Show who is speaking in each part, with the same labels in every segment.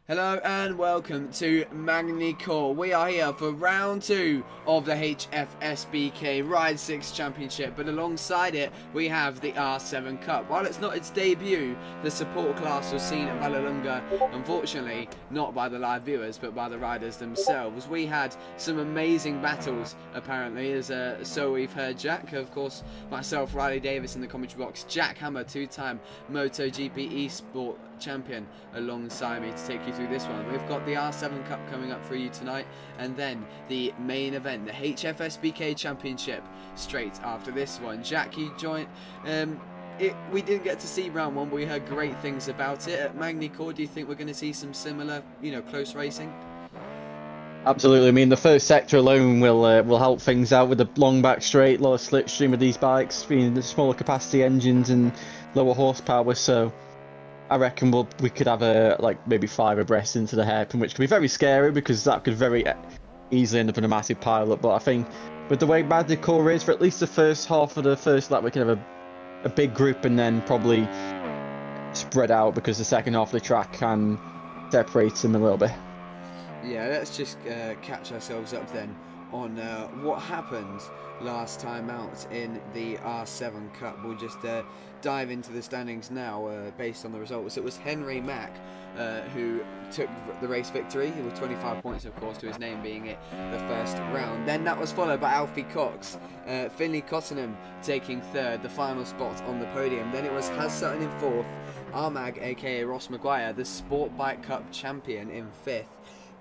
Speaker 1: Hello and welcome to Magny-Cours. We are here for round 2 of the HFSBK Ride 6 Championship, but alongside it we have the R7 Cup. While it's not its debut, the support class was seen at Vallelunga, unfortunately not by the live viewers but by the riders themselves. We had some amazing battles apparently, as so we've heard. Jack, of course, myself, Riley Davis in the commentary box, Jack Hammer, two-time MotoGP eSport champion, alongside me to take you through this one. We've got the R7 Cup coming up for you tonight, and then the main event, the HFSBK Championship, straight after this one. Jack, you joined. We didn't get to see round 1, but we heard great things about it. At Magny-Cours, do you think we're going to see some similar, close racing?
Speaker 2: Absolutely. I mean, the first sector alone will help things out with the long back straight, lower slipstream of these bikes, being the smaller capacity engines and lower horsepower. So I reckon we could have maybe 5 abreast into the hairpin, which could be very scary because that could very easily end up in a massive pile-up. But I think with the way Magny-Cours is, for at least the first half of the first lap, we can have a big group and then probably spread out because the second half of the track can separate them a little bit.
Speaker 1: Yeah, let's just catch ourselves up then on what happened last time out in the R7 Cup. We'll just dive into the standings now based on the results. It was Henry Mack who took the race victory with 25 points, of course, to his name being it the first round. Then that was followed by Alfie Cox, Finley Cottenham taking third, the final spot on the podium. Then it was Haz Sutton in fourth, Armag aka Ross Maguire, the Sport Bike Cup champion, in fifth.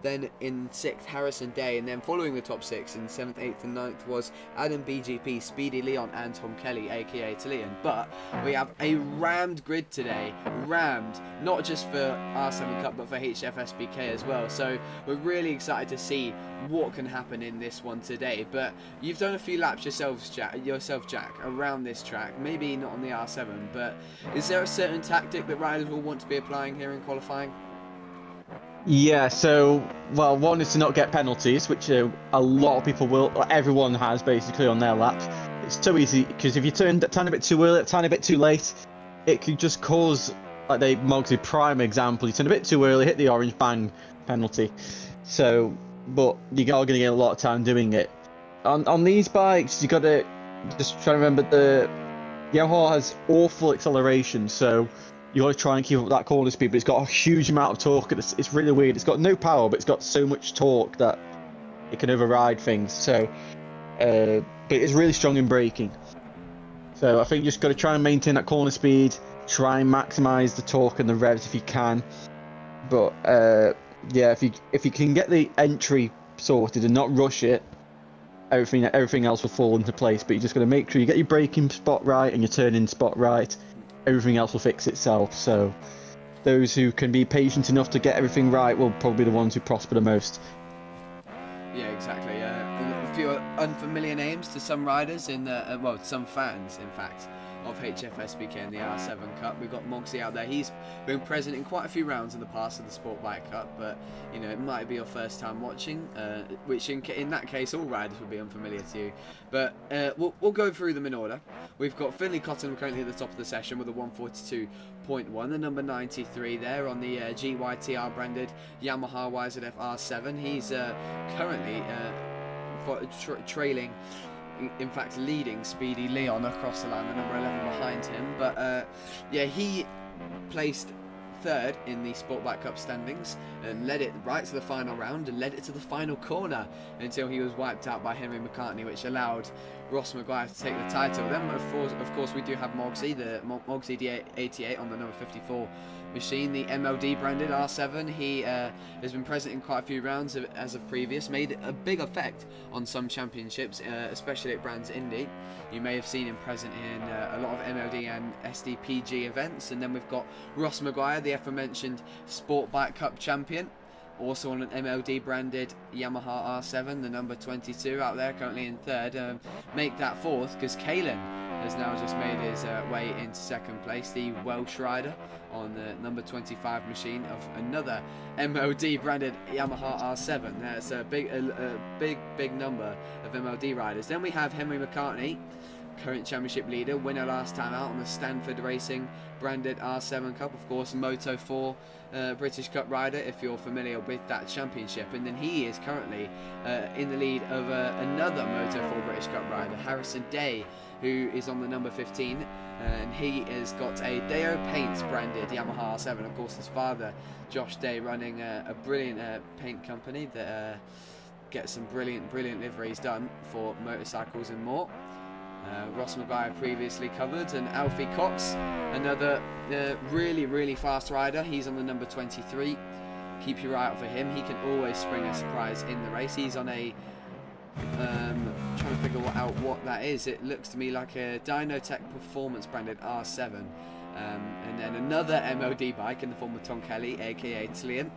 Speaker 1: Then in 6th, Harrison Day, and then following the top 6 in 7th, 8th and 9th was Adam BGP, Speedy Leon and Tom Kelly, aka Tillian. But we have a rammed grid today, rammed, not just for R7 Cup but for HFSBK as well. So we're really excited to see what can happen in this one today. But you've done a few laps yourself, Jack, around this track, maybe not on the R7, but is there a certain tactic that riders will want to be applying here in qualifying?
Speaker 2: Yeah, so, well, one is to not get penalties, which a lot of people will, everyone has basically on their laps. It's so easy, because if you turn a tiny bit too early, a tiny bit too late, it could just cause, like the Mogsy Prime example, you turn a bit too early, hit the orange, bang, penalty. So, but you are going to get a lot of time doing it. On these bikes, you got to just try to remember the Yamaha has awful acceleration, so you got to try and keep up that corner speed, but it's got a huge amount of torque. It's really weird. It's got no power, but it's got so much torque that it can override things. So, but it's really strong in braking. So I think you just got to try and maintain that corner speed, try and maximise the torque and the revs if you can. But yeah, if you can get the entry sorted and not rush it, everything else will fall into place. But you just got to make sure you get your braking spot right and your turning spot right. Everything else will fix itself. So those who can be patient enough to get everything right will probably be the ones who prosper the most.
Speaker 1: Yeah, exactly. A few unfamiliar names to some riders in the well, some fans, in fact, of HFSBK and the R7 Cup. We've got Mogsy out there. He's been present in quite a few rounds in the past of the Sport Bike Cup, but it might be your first time watching, which in that case all riders will be unfamiliar to you. But we'll go through them in order. We've got Finley Cottenham currently at the top of the session with a 142.1, the number 93 there on the GYTR branded Yamaha YZF R7. He's currently trailing, in fact leading Speedy Leon across the line, the number 11 behind him. But yeah, he placed third in the Sport Bike Cup standings and led it right to the final round and led it to the final corner until he was wiped out by Henry McCartney, which allowed Ross Maguire to take the title. Then of course we do have Mogsy, the Mogsy D88 on the number 54 machine, the MLD branded R7. He has been present in quite a few rounds as of previous, made a big effect on some championships, especially at Brands Indy. You may have seen him present in a lot of MLD and SDPG events. And then we've got Ross Maguire, the aforementioned Sport Bike Cup champion, also on an MLD branded Yamaha R7, the number 22 out there, currently in third. Make that fourth because Kalen has now just made his way into second place, the Welsh rider on the number 25 machine of another MLD branded Yamaha R7. That's a big number of MLD riders. Then we have Henry McCartney current championship leader, winner last time out on the Stanford Racing branded R7 Cup, of course, Moto 4 British Cup rider, if you're familiar with that championship. And then he is currently in the lead of another Moto 4 British Cup rider, Harrison Day, who is on the number 15, and he has got a Deo Paints branded Yamaha R7. Of course, his father, Josh Day, running a brilliant paint company that gets some brilliant liveries done for motorcycles and more. Ross Maguire previously covered, and Alfie Cox, another really fast rider. He's on the number 23. Keep your eye out for him. He can always spring a surprise in the race. He's on a trying to figure out what that is. It looks to me like a Dynotech Performance branded R7, and then another MOD bike in the form of Tom Kelly, aka Tlian,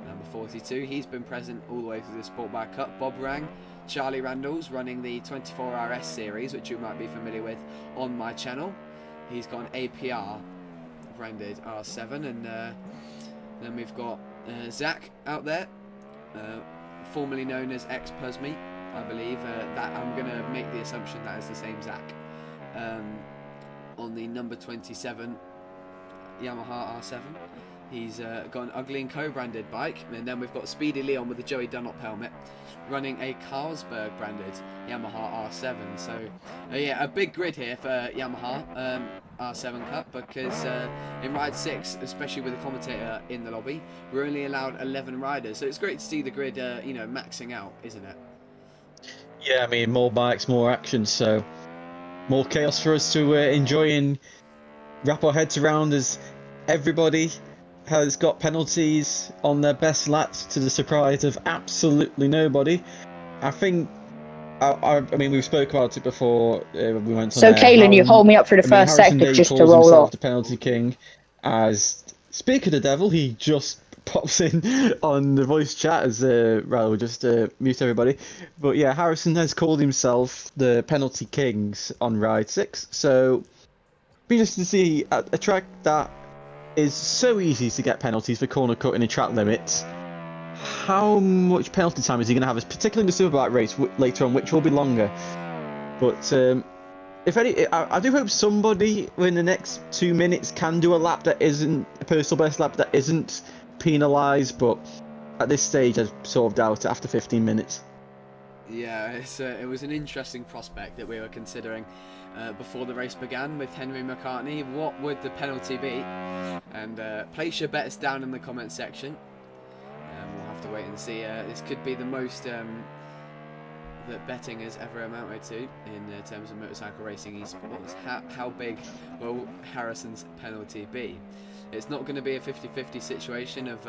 Speaker 1: number 42. He's been present all the way through the Sport Bike Cup. Bob Rang, Charlie Randall's running the 24RS series, which you might be familiar with on my channel. He's got an APR branded R7, and then we've got Zach out there, formerly known as ex-Pusme, I believe. That I'm going to make the assumption that is the same Zach, on the number 27 Yamaha R7. He's got an Ugly & Co branded bike, and then we've got Speedy Leon with the Joey Dunlop helmet running a Carlsberg branded Yamaha R7. So yeah, a big grid here for Yamaha R7 Cup, because in Ride 6, especially with a commentator in the lobby, we're only allowed 11 riders, so it's great to see the grid you know, maxing out, isn't it?
Speaker 2: Yeah, I mean, more bikes, more action, so more chaos for us to enjoy and wrap our heads around, as everybody has got penalties on their best laps, to the surprise of absolutely nobody. I think, I mean, we spoke about it before we went on.
Speaker 3: So, Kaylin, you hold me up for the first
Speaker 2: Harrison
Speaker 3: sector
Speaker 2: Day
Speaker 3: just to
Speaker 2: calls
Speaker 3: roll
Speaker 2: himself
Speaker 3: off.
Speaker 2: the penalty king. As speak of the devil, he just pops in on the voice chat as Raul just mute everybody. But yeah, Harrison has called himself the penalty kings on Ride 6. So, be interesting to see a track that is so easy to get penalties for corner cutting and track limits. How much penalty time is he going to have, particularly in the Superbike race later on, which will be longer? But if any, I do hope somebody in the next 2 minutes can do a lap that isn't a personal best lap, that isn't penalised. But at this stage, I sort of doubt it after 15 minutes.
Speaker 1: Yeah, it was an interesting prospect that we were considering before the race began with Henry McCartney. What would the penalty be? And place your bets down in the comment section. We'll have to wait and see. This could be the most that betting has ever amounted to in terms of motorcycle racing esports. How big will Harrison's penalty be? It's not going to be a 50-50 situation of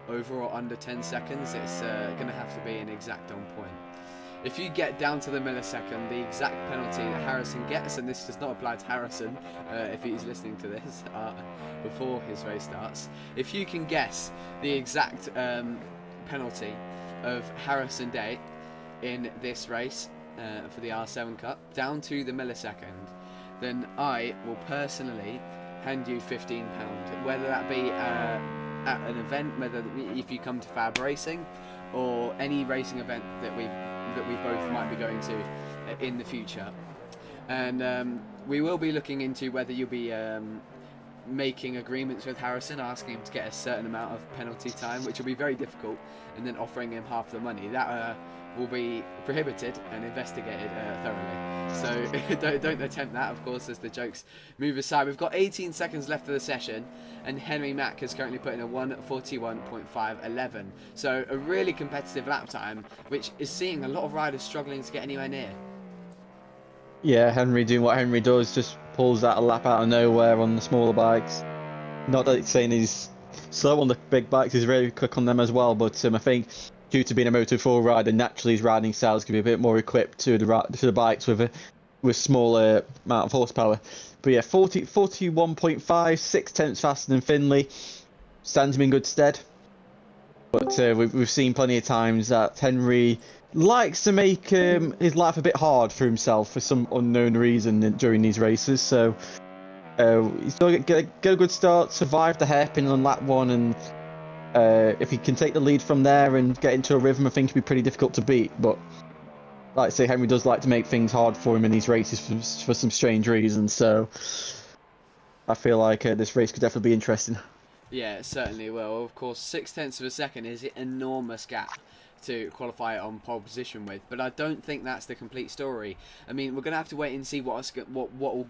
Speaker 1: over or under 10 seconds. It's going to have to be an exact on point. If you get down to the millisecond, the exact penalty that Harrison gets, and this does not apply to Harrison if he's listening to this before his race starts, if you can guess the exact penalty of Harrison Day in this race for the R7 Cup, down to the millisecond, then I will personally hand you £15, whether that be at an event, whether if you come to Fab Racing, or any racing event that we both might be going to in the future. And we will be looking into whether you'll be making agreements with Harrison, asking him to get a certain amount of penalty time, which will be very difficult, and then offering him half the money. That will be prohibited and investigated thoroughly. So don't attempt that, of course, as the jokes move aside. We've got 18 seconds left of the session, and Henry Mack is currently putting a 1:41.511. So a really competitive lap time, which is seeing a lot of riders struggling to get anywhere near.
Speaker 2: Yeah, Henry doing what Henry does, just pulls that a lap out of nowhere on the smaller bikes. Not that it's saying he's slow on the big bikes, he's very quick on them as well, but I think due to being a Moto4 rider, naturally his riding styles can be a bit more equipped to the bikes with smaller amount of horsepower. But yeah, 41.5, 6/10 faster than Finley, stands him in good stead. But we've seen plenty of times that Henry likes to make his life a bit hard for himself for some unknown reason during these races. So he's going to get a good start, survive the hairpin on lap 1, and if he can take the lead from there and get into a rhythm, I think it'll be pretty difficult to beat. But like I say, Henry does like to make things hard for him in these races for some strange reasons. So I feel like this race could definitely be interesting.
Speaker 1: Yeah, it certainly will. Of course, 0.6 of a second is an enormous gap to qualify on pole position with, but I don't think that's the complete story. I mean, we're going to have to wait and see what will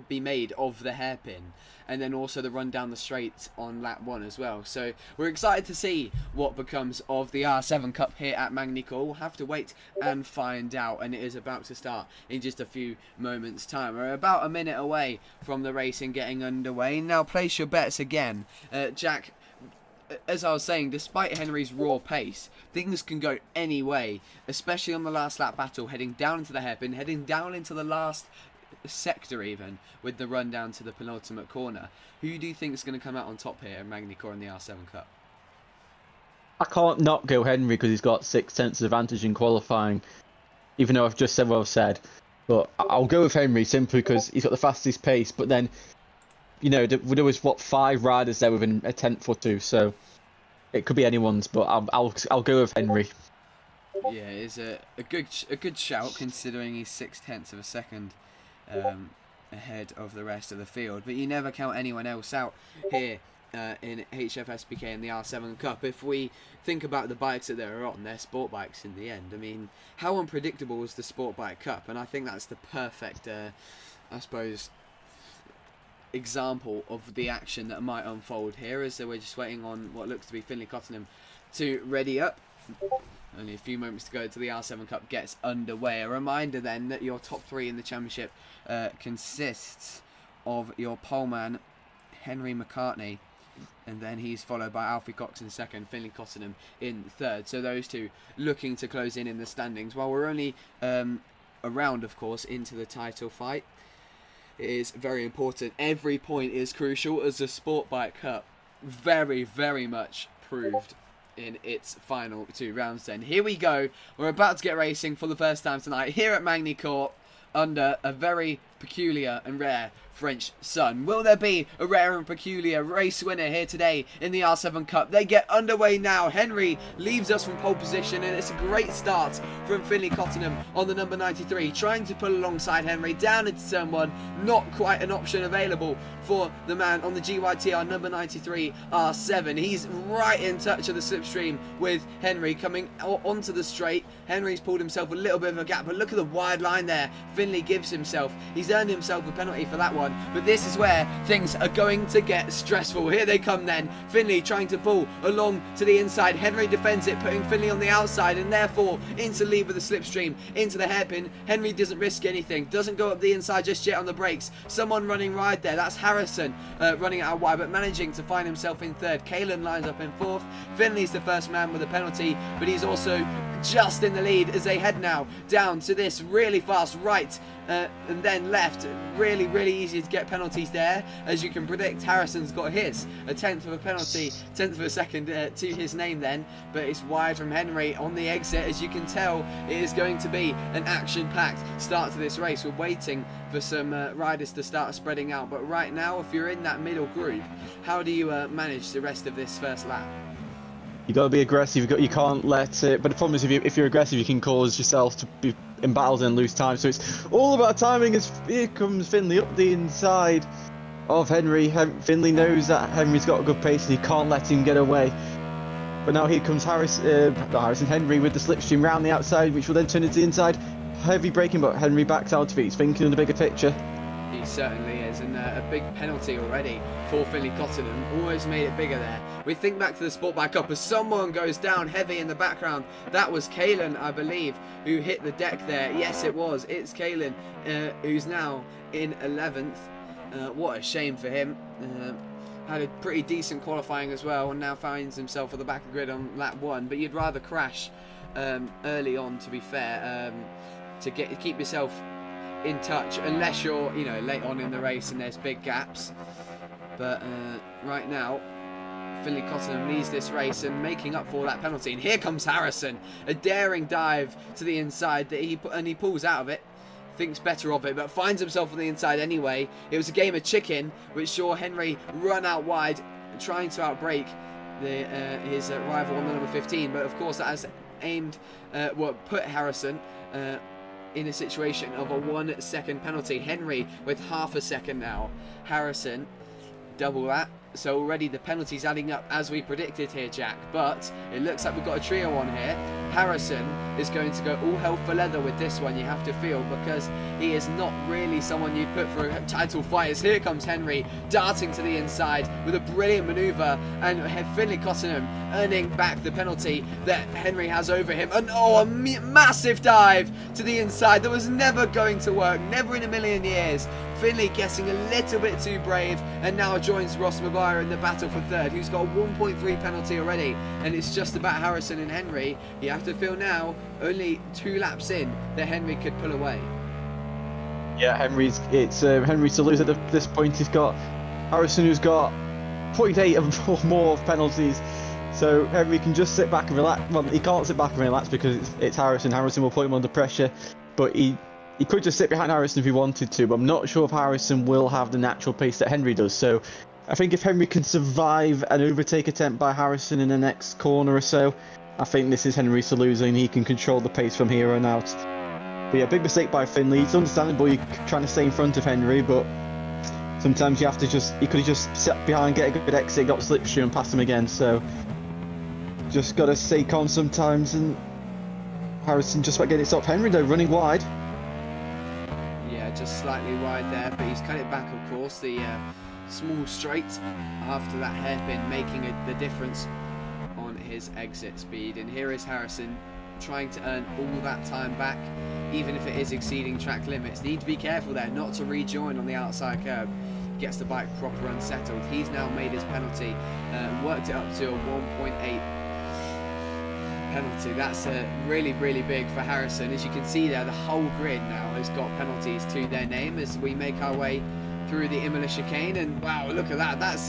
Speaker 1: be made of the hairpin, and then also the run down the straight on lap 1 as well. So we're excited to see what becomes of the R7 Cup here at Magny-Cours. We'll have to wait and find out, and it is about to start in just a few moments time. We're about a minute away from the racing getting underway. Now place your bets again. Jack, as I was saying, despite Henry's raw pace, things can go any way, especially on the last lap battle, heading down into the hairpin, heading down into the last sector even, with the run down to the penultimate corner. Who do you think is going to come out on top here at Magny-Cours in the R7 Cup?
Speaker 2: I can't not go Henry because he's got 6/10 advantage in qualifying, even though I've just said what I've said. But I'll go with Henry simply because he's got the fastest pace, but then, you know, there was, what, 5 riders there within a 10th or 2, so it could be anyone's, but I'll go with Henry.
Speaker 1: Yeah, it's a good shout considering he's 0.6 of a second ahead of the rest of the field. But you never count anyone else out here in HFSBK in the R7 Cup. If we think about the bikes that they're on, they're sport bikes in the end. I mean, how unpredictable is the Sport Bike Cup? And I think that's the perfect, I suppose, example of the action that might unfold here, as we're just waiting on what looks to be Finlay Cottenham to ready up. Only a few moments to go till the R7 Cup gets underway. A reminder then that your top 3 in the championship consists of your poleman Henry McCartney, and then he's followed by Alfie Cox in second, Finlay Cottenham in third. So those two looking to close in the standings. While we're only a round, of course, into the title fight, it is very important. Every point is crucial, as the Sport Bike Cup very, very much proved in its final 2 rounds. Then here we go. We're about to get racing for the first time tonight here at Magny-Cours under a very peculiar and rare French sun. Will there be a rare and peculiar race winner here today in the R7 Cup? They get underway now. Henry leaves us from pole position, and it's a great start from Finlay Cottenham on the number 93, trying to pull alongside Henry down into turn 1. Not quite an option available for the man on the GYTR number 93 R7. He's right in touch of the slipstream with Henry coming onto the straight. Henry's pulled himself a little bit of a gap, but look at the wide line there Finlay gives himself. He's earned himself a penalty for that one, but this is where things are going to get stressful. Here they come then. Finlay trying to pull along to the inside. Henry defends it, putting Finlay on the outside, and therefore into lead with the slipstream into the hairpin. Henry doesn't risk anything, doesn't go up the inside just yet on the brakes. Someone running wide there. That's Harrison running out wide, but managing to find himself in third. Kalen lines up in fourth. Finlay's the first man with a penalty, but he's also just in the lead as they head now down to this really fast right and then left. Really, really easy to get penalties there. As you can predict, Harrison's got his. A 10th of a penalty, 10th of a second to his name then, but it's wide from Henry on the exit. As you can tell, it is going to be an action-packed start to this race. We're waiting for some riders to start spreading out, but right now, if you're in that middle group, how do you manage the rest of this first lap?
Speaker 2: You got to be aggressive. You can't let it. But the problem is, if you're aggressive, you can cause yourself to be in battles and lose time. So it's all about timing. As here comes Finlay up the inside of Henry. Finlay knows that Henry's got a good pace, and he can't let him get away. But now here comes Henry with the slipstream round the outside, which will then turn into the inside. Heavy braking, but Henry backs out of it. He's thinking of the bigger picture.
Speaker 1: He certainly is, and a big penalty already for Finlay Cottenham. Almost made it bigger there. We think back to the Sport Bike Cup as someone goes down heavy in the background. That was Kalen, I believe, who hit the deck there. Yes, it was. It's Kalen, who's now in 11th. What a shame for him. Had a pretty decent qualifying as well, and now finds himself at the back of the grid on lap 1. But you'd rather crash early on, to be fair, to keep yourself in touch, unless you're, you know, late on in the race and there's big gaps. But right now, Finlay Cottenham leads this race and making up for that penalty. And here comes Harrison, a daring dive to the inside that he pulls out of it. Thinks better of it, but finds himself on the inside anyway. It was a game of chicken, which saw Henry run out wide, trying to outbrake his rival on the number 15. But of course, that has put Harrison in a situation of a 1 second penalty. Henry with half a second now. Harrison, double that. So already the penalties adding up as we predicted here, Jack. But it looks like we've got a trio on here. Harrison is going to go all hell for leather with this one, you have to feel, because he is not really someone you'd put for a title fight. As here comes Henry darting to the inside with a brilliant manoeuvre, and Finlay Cottenham earning back the penalty that Henry has over him. And a massive dive to the inside that was never going to work, never in a million years. Finlay getting a little bit too brave, and now joins Ross Maguire in the battle for third, who's got a 1.3 penalty already, and it's just about Harrison and Henry. You have to feel now, only 2 laps in, that Henry could pull away.
Speaker 2: Yeah, Henry's to lose at this point. He's got Harrison, who's got 0.8 or more penalties. So Henry can just sit back and relax. Well, he can't sit back and relax because it's Harrison. Harrison will put him under pressure, but he could just sit behind Harrison if he wanted to, but I'm not sure if Harrison will have the natural pace that Henry does. So I think if Henry can survive an overtake attempt by Harrison in the next corner or so, I think this is Henry's to lose, and he can control the pace from here on out. But yeah, big mistake by Finlay. It's understandable you're trying to stay in front of Henry, but sometimes you have to he could have just sat behind, get a good exit, got slipstream and passed him again. So just got to stay calm sometimes, and Harrison just about getting it stopped. Henry though, running wide.
Speaker 1: Just slightly wide there, but he's cut it back, of course. The small straight after that hairpin making the difference on his exit speed. And here is Harrison trying to earn all that time back, even if it is exceeding track limits. Need to be careful there not to rejoin on the outside curb. Gets the bike proper unsettled. He's now made his penalty and worked it up to a 1.8 penalty. That's really big for Harrison. As you can see there, the whole grid now has got penalties to their name as we make our way through the Imola chicane. And wow, look at that, that's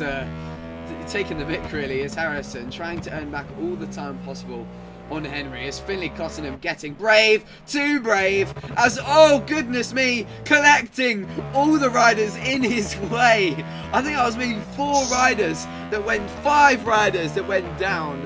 Speaker 1: taking the mick really, is Harrison trying to earn back all the time possible on Henry, as Finlay Cottenham getting brave, too brave, as, oh goodness me, collecting all the riders in his way. I think I was maybe 5 riders that went down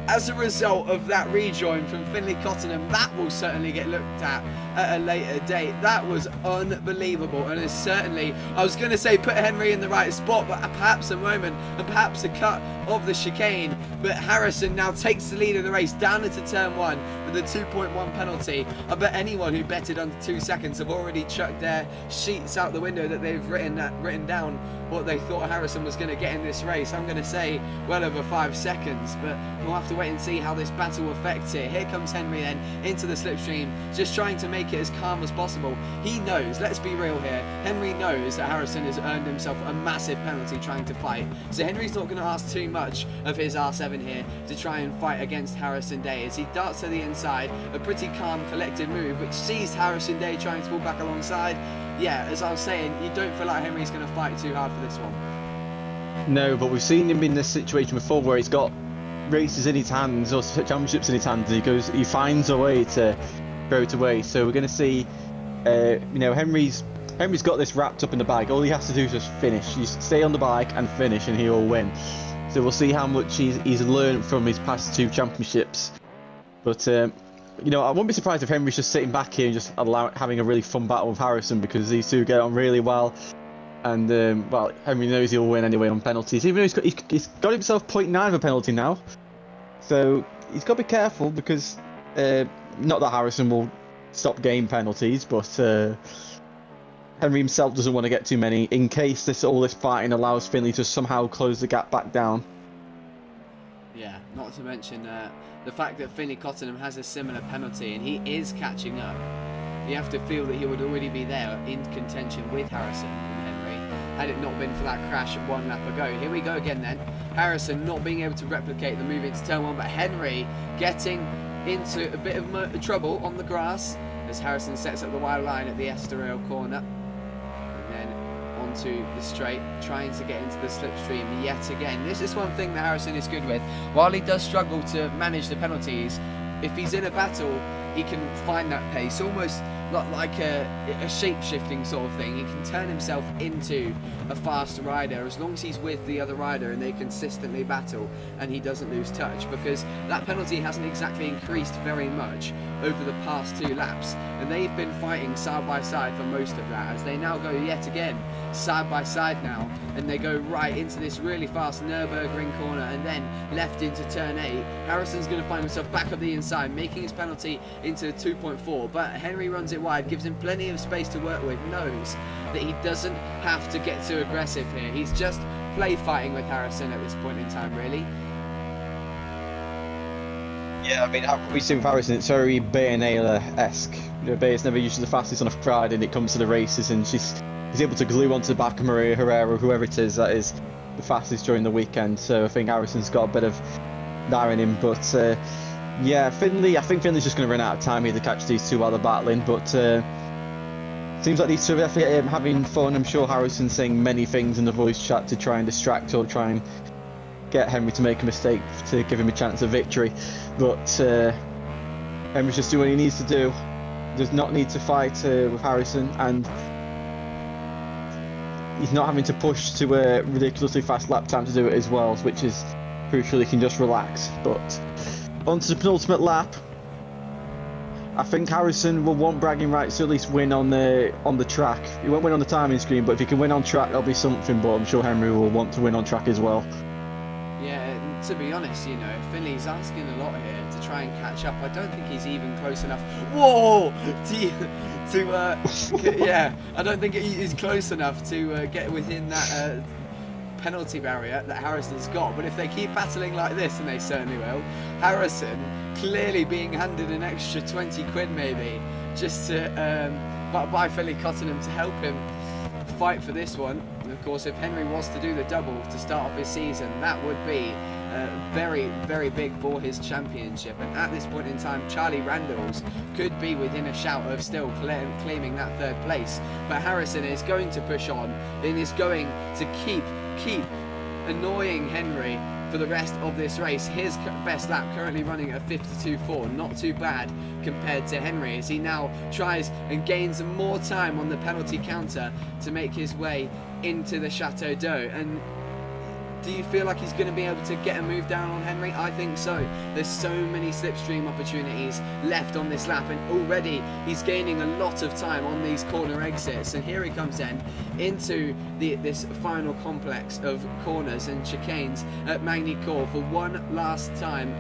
Speaker 1: as a result of that rejoin from Finlay Cottenham. That will certainly get looked at a later date. That was unbelievable, and it's certainly, I was going to say put Henry in the right spot, but perhaps a moment and perhaps a cut of the chicane. But Harrison now takes the lead of the race down into turn 1 with a 2.1 penalty. I bet anyone who betted under 2 seconds have already chucked their sheets out the window that they've written down what they thought Harrison was going to get in this race. I'm going to say well over 5 seconds, but we'll have to wait and see how this battle affects it. Here comes Henry then into the slipstream, just trying to make it as calm as possible. He knows, let's be real here, Henry knows that Harrison has earned himself a massive penalty trying to fight. So Henry's not going to ask too much of his R7 here to try and fight against Harrison Day, as he darts to the inside, a pretty calm, collected move, which sees Harrison Day trying to pull back alongside. Yeah, as I was saying, you don't feel like Henry's going to fight too hard for this one.
Speaker 2: No, but we've seen him in this situation before where he's got races in his hands or championships in his hands, and he finds a way to throw it away. So we're going to see, Henry's got this wrapped up in the bag. All he has to do is just finish. You stay on the bike and finish, and he will win. So we'll see how much he's learned from his past 2 championships. But I wouldn't be surprised if Henry's just sitting back here and just having a really fun battle with Harrison, because these two get on really well. And Henry knows he'll win anyway on penalties, even though he's got himself 0.9 of a penalty now. So he's got to be careful, because not that Harrison will stop game penalties, but Henry himself doesn't want to get too many in case all this fighting allows Finlay to somehow close the gap back down.
Speaker 1: Yeah, not to mention the fact that Finlay Cottenham has a similar penalty and he is catching up. You have to feel that he would already be there in contention with Harrison and Henry had it not been for that crash 1 lap ago. Here we go again then. Harrison not being able to replicate the move into turn 1, but Henry getting into a bit of trouble on the grass as Harrison sets up the wide line at the Estoril corner. And then onto the straight, trying to get into the slipstream yet again. This is one thing that Harrison is good with. While he does struggle to manage the penalties, if he's in a battle, he can find that pace, almost not like a shape-shifting sort of thing. He can turn himself into a fast rider as long as he's with the other rider and they consistently battle and he doesn't lose touch, because that penalty hasn't exactly increased very much over the past 2 laps, and they've been fighting side by side for most of that, as they now go yet again side by side now, and they go right into this really fast Nürburgring corner and then left into turn 8. Harrison's going to find himself back up the inside, making his penalty into 2.4, but Henry runs it wide, gives him plenty of space to work with, knows that he doesn't have to get too aggressive here. He's just play fighting with Harrison at this point in time, really.
Speaker 2: Yeah, I mean, we see with Harrison, it's very Bayonela-esque. You know, Bay's never usually the fastest on a Friday when it comes to the races, and he's able to glue onto the back of Maria Herrera, whoever it is that is the fastest during the weekend. So I think Harrison's got a bit of that in him. But yeah, I think Finley's just going to run out of time here to catch these two while they're battling. But seems like these two are having fun. I'm sure Harrison's saying many things in the voice chat to try and distract or try and get Henry to make a mistake to give him a chance of victory. But Henry's just doing what he needs to do. Does not need to fight with Harrison, and he's not having to push to a ridiculously fast lap time to do it as well, which is crucial. He can just relax. But on to the penultimate lap. I think Harrison will want bragging rights to at least win on the track. He won't win on the timing screen, but if he can win on track, that'll be something. But I'm sure Henry will want to win on track as well.
Speaker 1: Yeah, to be honest, you know, Finley's asking a lot here to try and catch up. I don't think he's even close enough. Whoa! Yeah, I don't think he's close enough to get within that penalty barrier that Harrison's got. But if they keep battling like this, and they certainly will, Harrison clearly being handed an extra 20 quid maybe just to by Philly Cottenham to help him fight for this one. And of course, if Henry was to do the double to start off his season, that would be very, very big for his championship. And at this point in time, Charlie Randalls could be within a shout of still claiming that 3rd place. But Harrison is going to push on and is going to keep annoying Henry for the rest of this race. His best lap currently running at 52.4, not too bad compared to Henry, as he now tries and gains more time on the penalty counter to make his way into the Chateau d'Eau. And do you feel like he's going to be able to get a move down on Henry? I think so. There's so many slipstream opportunities left on this lap, and already he's gaining a lot of time on these corner exits. And here he comes then into this final complex of corners and chicanes at Magny-Cours for one last time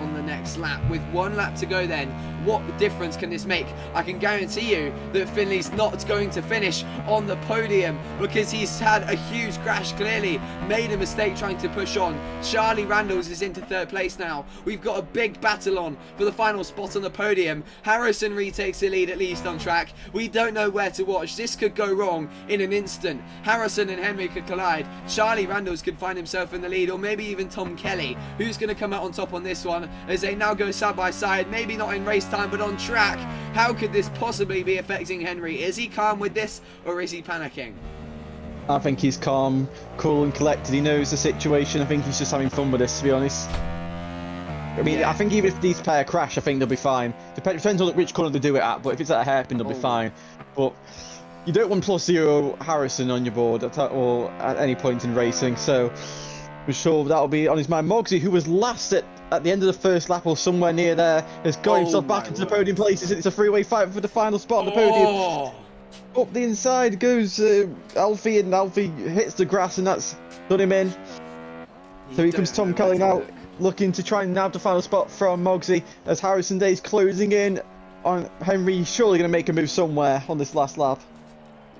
Speaker 1: on the next lap. With 1 lap to go then, what difference can this make? I can guarantee you that Finley's not going to finish on the podium because he's had a huge crash, clearly made a mistake trying to push on. Charlie Randalls is into 3rd place now. We've got a big battle on for the final spot on the podium. Harrison retakes the lead, at least on track. We don't know where to watch. This could go wrong in an instant. Harrison and Henry could collide. Charlie Randalls could find himself in the lead, or maybe even Tom Kelly, who's going to come out on top on this one, as they now go side by side, maybe not in race time but on track. How could this possibly be affecting Henry? Is he calm with this, or is he panicking?
Speaker 2: I think he's calm, cool and collected. He knows the situation. I think he's just having fun with this, to be honest. I mean, yeah. I think even if these pair crash, I think they'll be fine. Depends on which corner they do it at, but if it's at a hairpin, they'll be fine. But you don't want +0 Harrison on your board or at any point in racing, so I'm sure that'll be on his mind. Mogsy, who was last at the end of the 1st lap or somewhere near there, has got himself back into the podium places. It's a 3-way fight for the final spot on the podium. Up the inside goes Alfie, and Alfie hits the grass, and that's done him in. So here comes Tom Kelly now, looking to try and nab the final spot from Mogsy, as Harrison Day's closing in on Henry. Surely going to make a move somewhere on this last lap.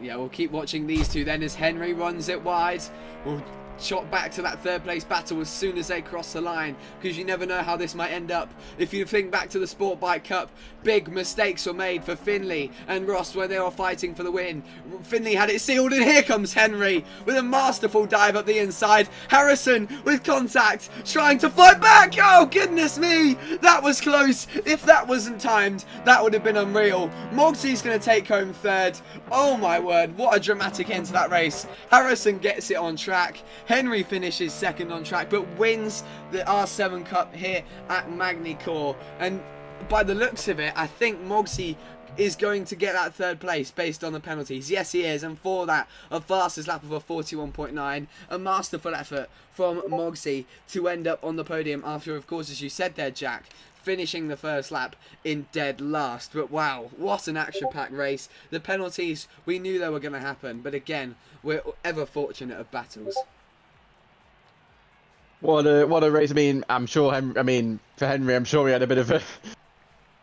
Speaker 1: Yeah, we'll keep watching these two then as Henry runs it wide. We'll shot back to that 3rd place battle as soon as they cross the line, because you never know how this might end up. If you think back to the Sport Bike Cup, big mistakes were made for Finley and Ross when they were fighting for the win. Finley had it sealed, and here comes Henry with a masterful dive up the inside. Harrison with contact, trying to fight back. Oh goodness me, that was close. If that wasn't timed, that would have been unreal. Mogsy's going to take home 3rd. Oh my word, what a dramatic end to that race. Harrison gets it on track. Henry finishes 2nd on track, but wins the R7 Cup here at Magny-Cours. And by the looks of it, I think Mogsy is going to get that 3rd place based on the penalties. Yes, he is, and for that, a fastest lap of a 41.9. A masterful effort from Mogsy to end up on the podium after, of course, as you said there, Jack, finishing the first lap in dead last. But wow, what an action-packed race. The penalties, we knew they were going to happen, but again, we're ever fortunate of battles.
Speaker 2: What a race! I mean, I'm sure. For Henry, I'm sure he had a bit of a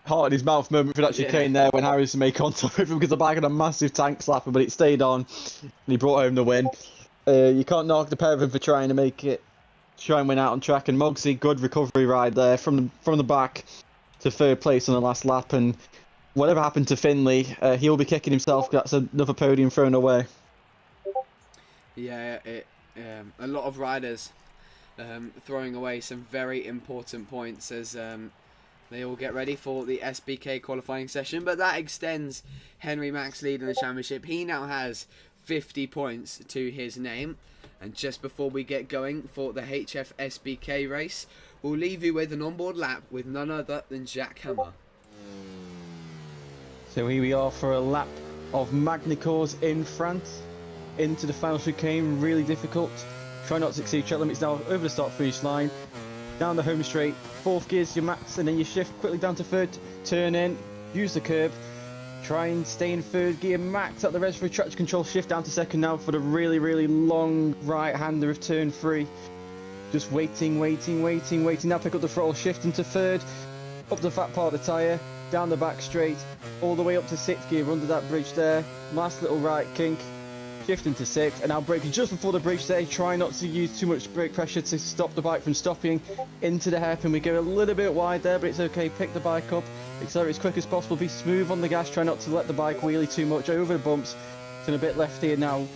Speaker 2: heart in his mouth moment for that chicane there when Harrison made contact with him because the bike had a massive tank slapper, but it stayed on and he brought home the win. You can't knock the pair of them for trying to make it, try and win out on track. And Mogsy, good recovery ride there from the back to third place on the last lap. And whatever happened to Finley, he'll be kicking himself. That's another podium thrown away.
Speaker 1: Yeah, a lot of riders throwing away some very important points as they all get ready for the SBK qualifying session. But that extends Henry Mack's lead in the championship. He now has 50 points to his name. And just before we get going for the HFSBK race, we'll leave you with an onboard lap with none other than Jack Hammer.
Speaker 2: So here we are for a lap of Magny-Cours in France. Into the final chicane, really difficult. Try not to exceed track limits now over the start finish line. Down the home straight, fourth gear's your max, and then you shift quickly down to third, turn in, use the curb, try and stay in third gear, max at the reservoir traction control, shift down to second now for the really long right-hander of turn 3. Just waiting, now pick up the throttle, shift into third, up the fat part of the tyre, down the back straight, all the way up to 6th gear under that bridge there, last little right kink, shift into 6th, and now braking just before the bridge there. Try not to use too much brake pressure to stop the bike from stopping. Into the hairpin, we go a little bit wide there, but it's okay. Pick the bike up, accelerate as quick as possible, be smooth on the gas, try not to let the bike wheelie too much over the bumps. Turn a bit left here now,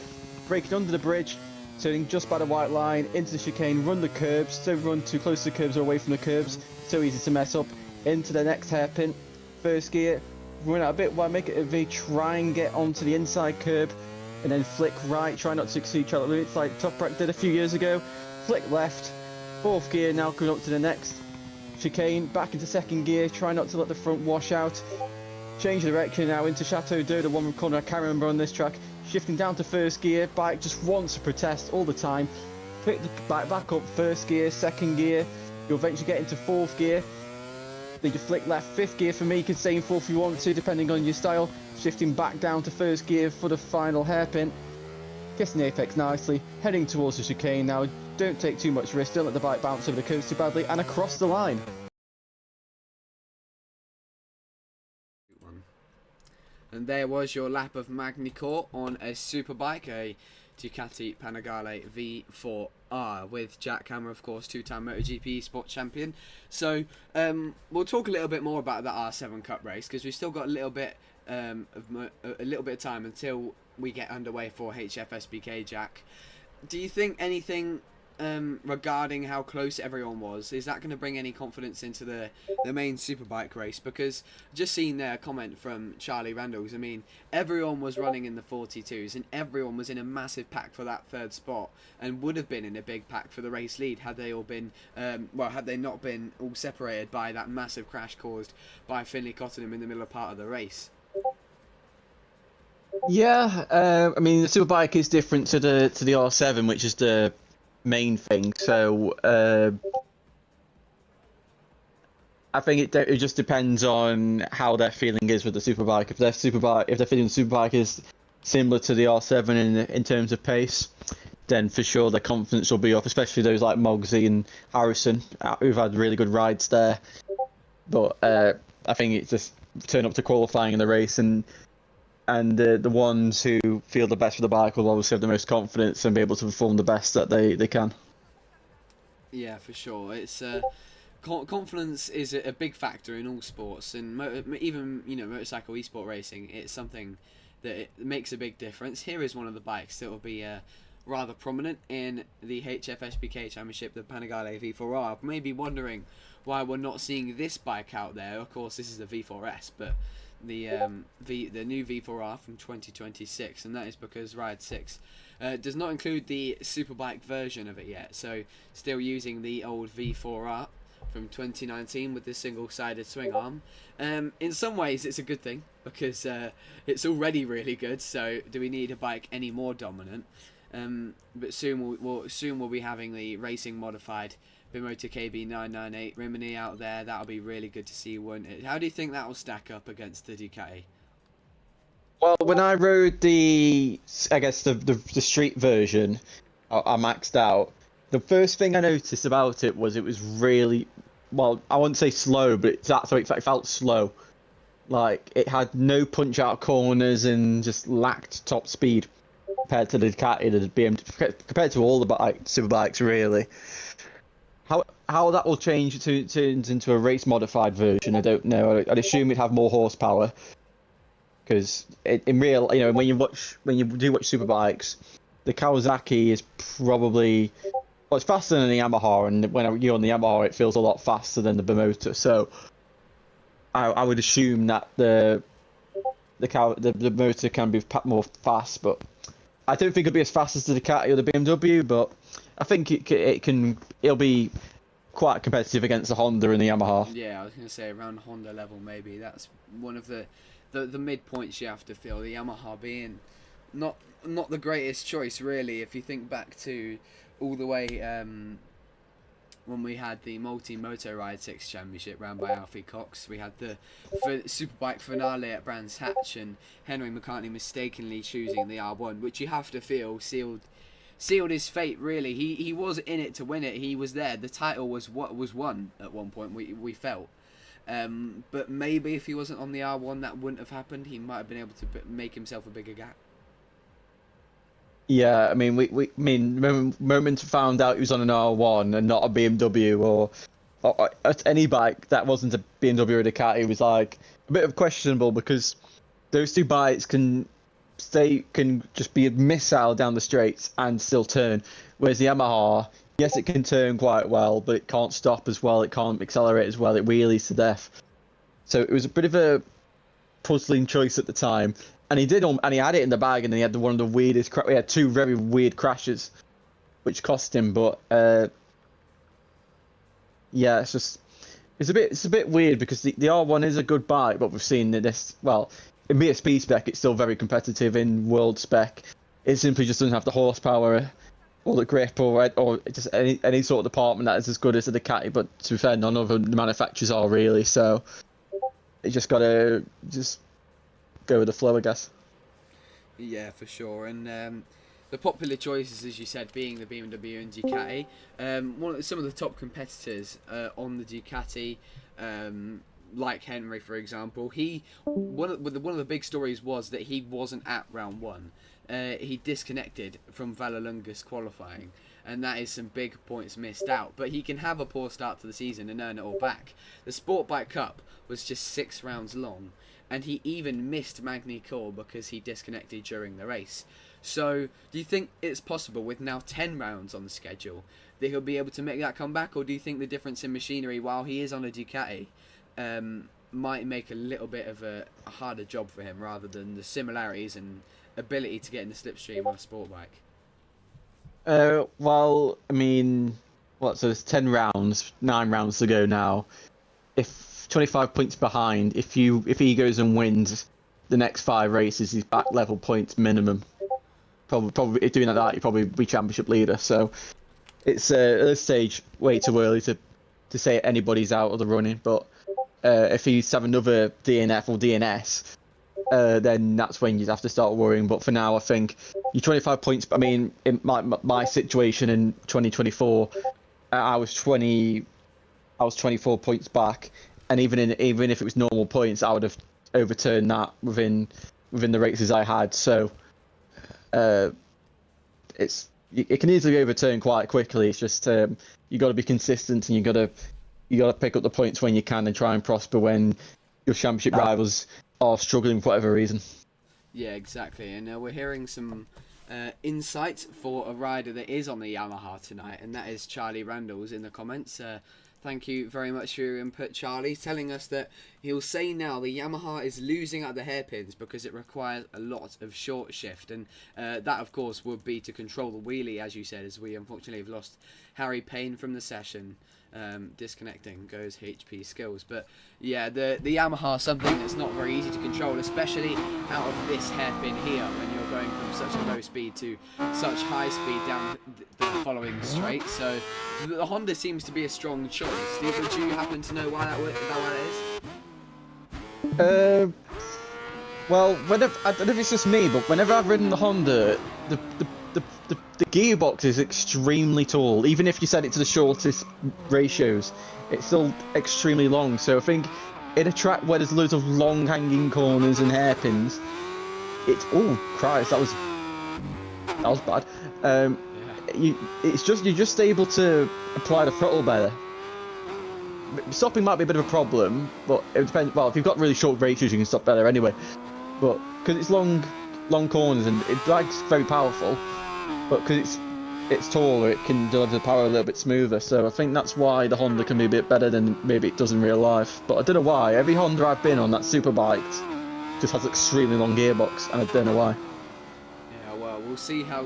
Speaker 2: braking under the bridge, turning just by the white line, into the chicane, run the curbs, don't run too close to the curbs or away from the curbs, so easy to mess up. Into the next hairpin, first gear, run out a bit wide, make it a V, try and get onto the inside curb, and then flick right, try not to exceed track limits like Top Brack did a few years ago. Flick left, fourth gear now coming up to the next chicane, back into second gear, try not to let the front wash out. Change direction now into Chateau d'Eau, the one corner I can't remember on this track. Shifting down to first gear, bike just wants to protest all the time. Pick the bike back up, first gear, second gear, you'll eventually get into fourth gear. Then you flick left, fifth gear for me, you can stay in fourth if you want to, depending on your style. Shifting back down to first gear for the final hairpin. Kissing the apex nicely, heading towards the chicane now. Don't take too much risk, don't let the bike bounce over the curves too badly, and across the line.
Speaker 1: And there was your lap of Magny-Cours on a superbike, a Ducati Panigale V4R with Jack Hammer, of course, two-time MotoGP Sport Champion. So we'll talk a little bit more about that R7 Cup race because we've still got a little bit of time until we get underway for HFSBK. Jack, do you think anything regarding how close everyone was, is that going to bring any confidence into the main superbike race? Because just seeing there a comment from Charlie Randalls, I mean, everyone was running in the 42s and everyone was in a massive pack for that third spot and would have been in a big pack for the race lead had they all been had they not been all separated by that massive crash caused by Finley Cottenham in the middle part of the race.
Speaker 2: Yeah, I mean the superbike is different to the R7, which is the main thing. So I think it just depends on how their feeling is with the superbike. If their feeling the superbike is similar to the R7 in terms of pace, then for sure their confidence will be up. Especially those like Mogsy and Harrison, who've had really good rides there. But I think it's just turn up to qualifying in the race and the ones who feel the best for the bike will obviously have the most confidence and be able to perform the best that they can.
Speaker 1: Yeah, for sure. It's confidence is a big factor in all sports, and even motorcycle esport racing. It's something that it makes a big difference. Here is one of the bikes that will be rather prominent in the HFSBK Championship, the Panigale V4R. Maybe wondering why we're not seeing this bike out there. Of course, this is the V4S, but the new V4R from 2026, and that is because Ride 6 does not include the superbike version of it yet, so still using the old V4R from 2019 with the single-sided swing arm. In some ways it's a good thing because it's already really good, so do we need a bike any more dominant? But soon we'll be having the racing modified Bimotor KB998 Rimini out there. That'll be really good to see, won't it? How do you think that will stack up against the Ducati?
Speaker 2: Well, when I rode the street version, I maxed out. The first thing I noticed about it was really, well, I wouldn't say slow, but it felt slow. Like, it had no punch out corners and just lacked top speed compared to the Ducati, the BMW, compared to all the super bikes, really. How that will change turns into a race modified version, I don't know. I'd assume it'd have more horsepower. Because in real, when you do watch superbikes, the Kawasaki is probably, well, it's faster than the Yamaha, and when you're on the Yamaha, it feels a lot faster than the Bimotor. So I would assume that the motor can be more fast, but I don't think it'll be as fast as the Ducati or the BMW. But I think it'll be quite competitive against the Honda and the Yamaha.
Speaker 1: Yeah, I was going to say around Honda level maybe. That's one of the midpoints you have to feel. The Yamaha being not the greatest choice, really, if you think back to all the way when we had the Multi-Moto Ride 6 Championship ran by Alfie Cox. We had the Superbike finale at Brands Hatch, and Henry McCartney mistakenly choosing the R1, which you have to feel sealed his fate, really. He was in it to win it. He was there. The title was won at one point, we felt. But maybe if he wasn't on the R1, that wouldn't have happened. He might have been able to make himself a bigger gap.
Speaker 2: Yeah, I mean, the moment found out he was on an R1 and not a BMW or any bike that wasn't a BMW or a Ducati was like a bit of questionable, because those two bikes can just be a missile down the straights and still turn, whereas the Yamaha, yes, it can turn quite well, but it can't stop as well, it can't accelerate as well, it wheelies to death. So it was a bit of a puzzling choice at the time, and he had it in the bag, and then he had one of the weirdest. We had two very weird crashes, which cost him. But yeah, it's a bit weird, because the R1 is a good bike, but we've seen this. Well, in BSP spec, it's still very competitive. In world spec, it simply just doesn't have the horsepower or the grip or just any sort of department that is as good as the Ducati. But to be fair, none of the manufacturers are really. So you just gotta go with the flow, I guess.
Speaker 1: Yeah, for sure. And the popular choices, as you said, being the BMW and Ducati. Some of the top competitors on the Ducati, like Henry, for example, one of the big stories was that he wasn't at round one. He disconnected from Vallelunga's qualifying, and that is some big points missed out. But he can have a poor start to the season and earn it all back. The Sport Bike Cup was just 6 rounds long, and he even missed Magny-Cours because he disconnected during the race. So, do you think it's possible, with now 10 rounds on the schedule, that he'll be able to make that comeback, or do you think the difference in machinery, while he is on a Ducati, might make a little bit of a harder job for him, rather than the similarities and ability to get in the slipstream on a sport bike?
Speaker 2: Well, I mean, so there's 10 rounds, 9 rounds to go now. If 25 points behind, if he goes and wins the next 5 races, he's back level points minimum. Probably if doing that, he'd probably be championship leader. So it's at this stage way too early to say anybody's out of the running. But if he's have another DNF or DNS, then that's when you'd have to start worrying. But for now, I think your 25 points. I mean, in my situation in 2024, I was 24 points back, and even if it was normal points, I would have overturned that within the races I had. So it can easily be overturned quite quickly. It's just you got to be consistent, and you got to pick up the points when you can, and try and prosper when your championship rivals are struggling for whatever reason. Yeah,
Speaker 1: exactly. And we're hearing some insight for a rider that is on the Yamaha tonight, and that is Charlie Randalls in the comments. Thank you very much for your input, Charlie, telling us that he'll say now the Yamaha is losing at the hairpins because it requires a lot of short shift, and that of course would be to control the wheelie, as you said, as we unfortunately have lost Harry Payne from the session. Disconnecting goes HP skills. But yeah, the Yamaha is something that's not very easy to control, especially out of this hairpin here when you're going from such a low speed to such high speed down the following straight. So the Honda seems to be a strong choice. Steve, would you happen to know why that is?
Speaker 2: Well, whenever, I don't know if it's just me, but whenever I've ridden the Honda, the gearbox is extremely tall. Even if you set it to the shortest ratios, it's still extremely long. So I think in a track where there's loads of long hanging corners and hairpins, it's oh Christ, that was bad. You're just able to apply the throttle better. Stopping might be a bit of a problem, but it depends. Well, if you've got really short ratios, you can stop better anyway. But because it's long corners and it drags very powerful, but because it's taller, it can deliver the power a little bit smoother. So I think that's why the Honda can be a bit better than maybe it does in real life. But I don't know why. Every Honda I've been on that superbiked just has an extremely long gearbox, and I don't know why.
Speaker 1: Yeah, well, we'll see how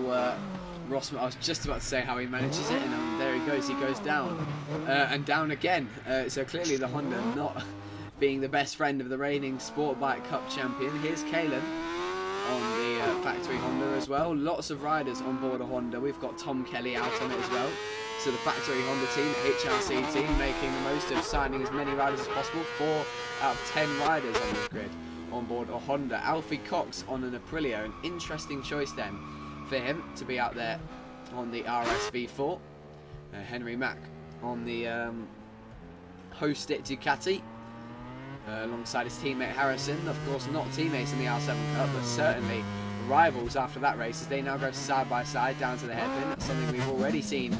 Speaker 1: Rossman. I was just about to say how he manages it, and there he goes. He goes down and down again. So clearly the Honda not being the best friend of the reigning Sport Bike Cup champion. Here's Kalen on the factory Honda as well. Lots of riders on board a Honda. We've got Tom Kelly out on it as well. So the factory Honda team, HRC team, making the most of signing as many riders as possible. 4 out of 10 riders on this grid on board a Honda. Alfie Cox on an Aprilia. An interesting choice then for him to be out there on the RSV4. Henry Mack on the Hostet Ducati. Alongside his teammate Harrison, of course not teammates in the R7 Cup, but certainly rivals after that race as they now go side by side down to the hairpin. That's something we've already seen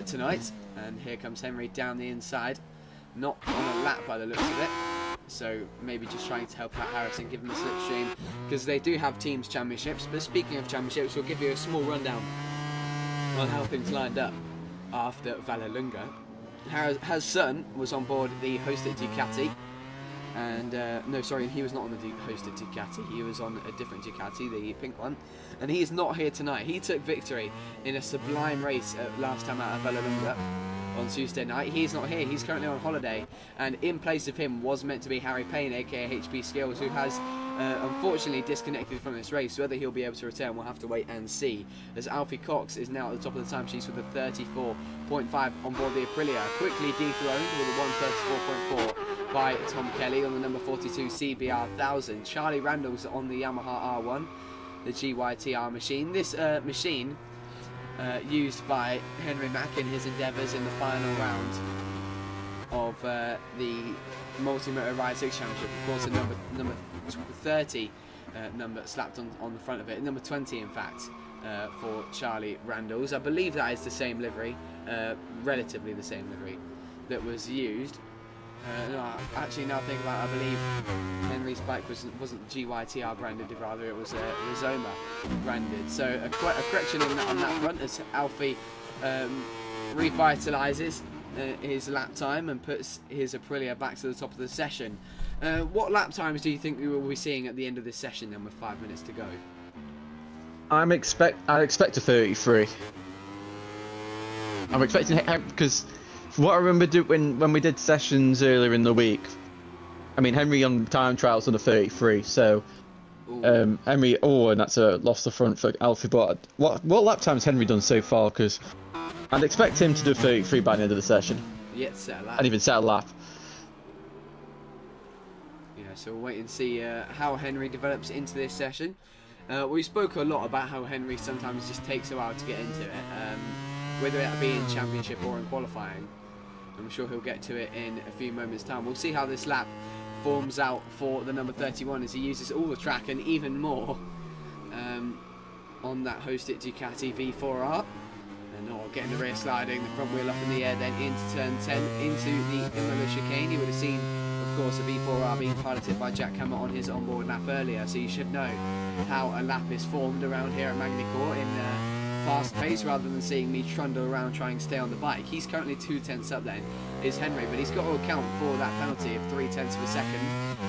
Speaker 1: tonight. And here comes Henry down the inside, not on a lap by the looks of it. So maybe just trying to help out Harrison, give him the slipstream, because they do have teams championships. But speaking of championships, we'll give you a small rundown on how things lined up after Vallelunga. Har's son was on board the Hostet Ducati. And no, sorry, he was not on the Hosted Ducati. He was on a different Ducati, the pink one, and he is not here tonight. He took victory in a sublime race last time out of Vallelunga on Tuesday night. He's not here. He's currently on holiday, and in place of him was meant to be Harry Payne, aka HB Skills, who has unfortunately disconnected from this race. Whether he'll be able to return, we'll have to wait and see. As Alfie Cox is now at the top of the timesheets with a 34.5 on board the Aprilia, quickly dethroned with a 134.4 by Tom Kelly on the number 42 CBR 1000. Charlie Randall's on the Yamaha R1, the GYTR machine. This machine used by Henry Mack in his endeavours in the final round of the Multi-Motor Ride 6 Championship. Of course, a number 30 number slapped on the front of it. Number 20, in fact, for Charlie Randall's. I believe that is the same livery, relatively the same livery that was used. No, actually, now I think about it, I believe Henry's bike wasn't GYTR branded, rather it was Rizoma branded. So a correction on that front as Alfie revitalises his lap time and puts his Aprilia back to the top of the session. What lap times do you think we will be seeing at the end of this session then, with 5 minutes to go?
Speaker 2: I expect a 33. I'm expecting, because from what I remember when we did sessions earlier in the week, I mean, Henry on time trials on a 33, so Henry, and that's a lost the front for Alfie. But what lap time's Henry done so far? Because I'd expect him to do 33 by the end of the session.
Speaker 1: Yet set a lap.
Speaker 2: And even set a lap.
Speaker 1: Yeah, so we'll wait and see how Henry develops into this session. We spoke a lot about how Henry sometimes just takes a while to get into it, whether it be in championship or in qualifying. I'm sure he'll get to it in a few moments' time. We'll see how this lap forms out for the number 31 as he uses all the track and even more on that Hostet Ducati V4R. And getting the rear sliding, the front wheel up in the air, then into turn 10, into the Imola chicane. You would have seen, of course, the V4R being piloted by Jack Hammer on his onboard lap earlier, so you should know how a lap is formed around here at Magny-Cours in fast pace, rather than seeing me trundle around trying to stay on the bike. He's currently 2/10 up then, is Henry, but he's got to account for that penalty of 3/10 of a second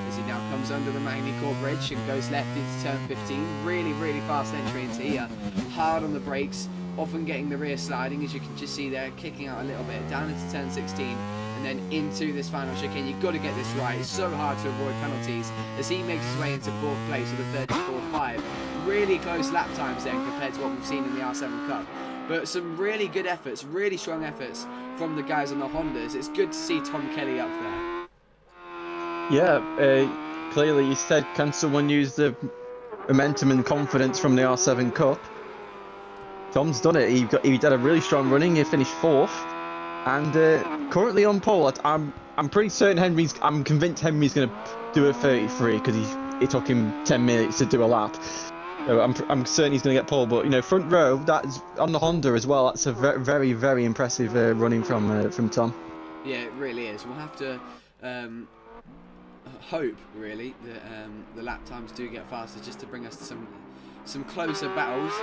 Speaker 1: as he now comes under the Magny-Cours bridge and goes left into turn 15. Really, really fast entry into here. Hard on the brakes, often getting the rear sliding, as you can just see there, kicking out a little bit, down into turn 16, and then into this final chicane. You've got to get this right. It's so hard to avoid penalties as he makes his way into 4th place with a 34.5. really close lap times then compared to what we've seen in the R7 Cup. But some really good efforts, really strong efforts from the guys on the Hondas. It's good to see Tom Kelly up there.
Speaker 2: Yeah, clearly you said, can someone use the momentum and confidence from the R7 Cup? Tom's done it. He did a really strong running. He finished 4th, and currently on pole. I'm pretty certain I'm convinced Henry's going to do a 33 because it took him 10 minutes to do a lap. So I'm certain he's going to get pole. But you know, front row, that's on the Honda as well. That's a very very impressive running from Tom.
Speaker 1: Yeah, it really is. We'll have to hope really that the lap times do get faster, just to bring us to some closer battles.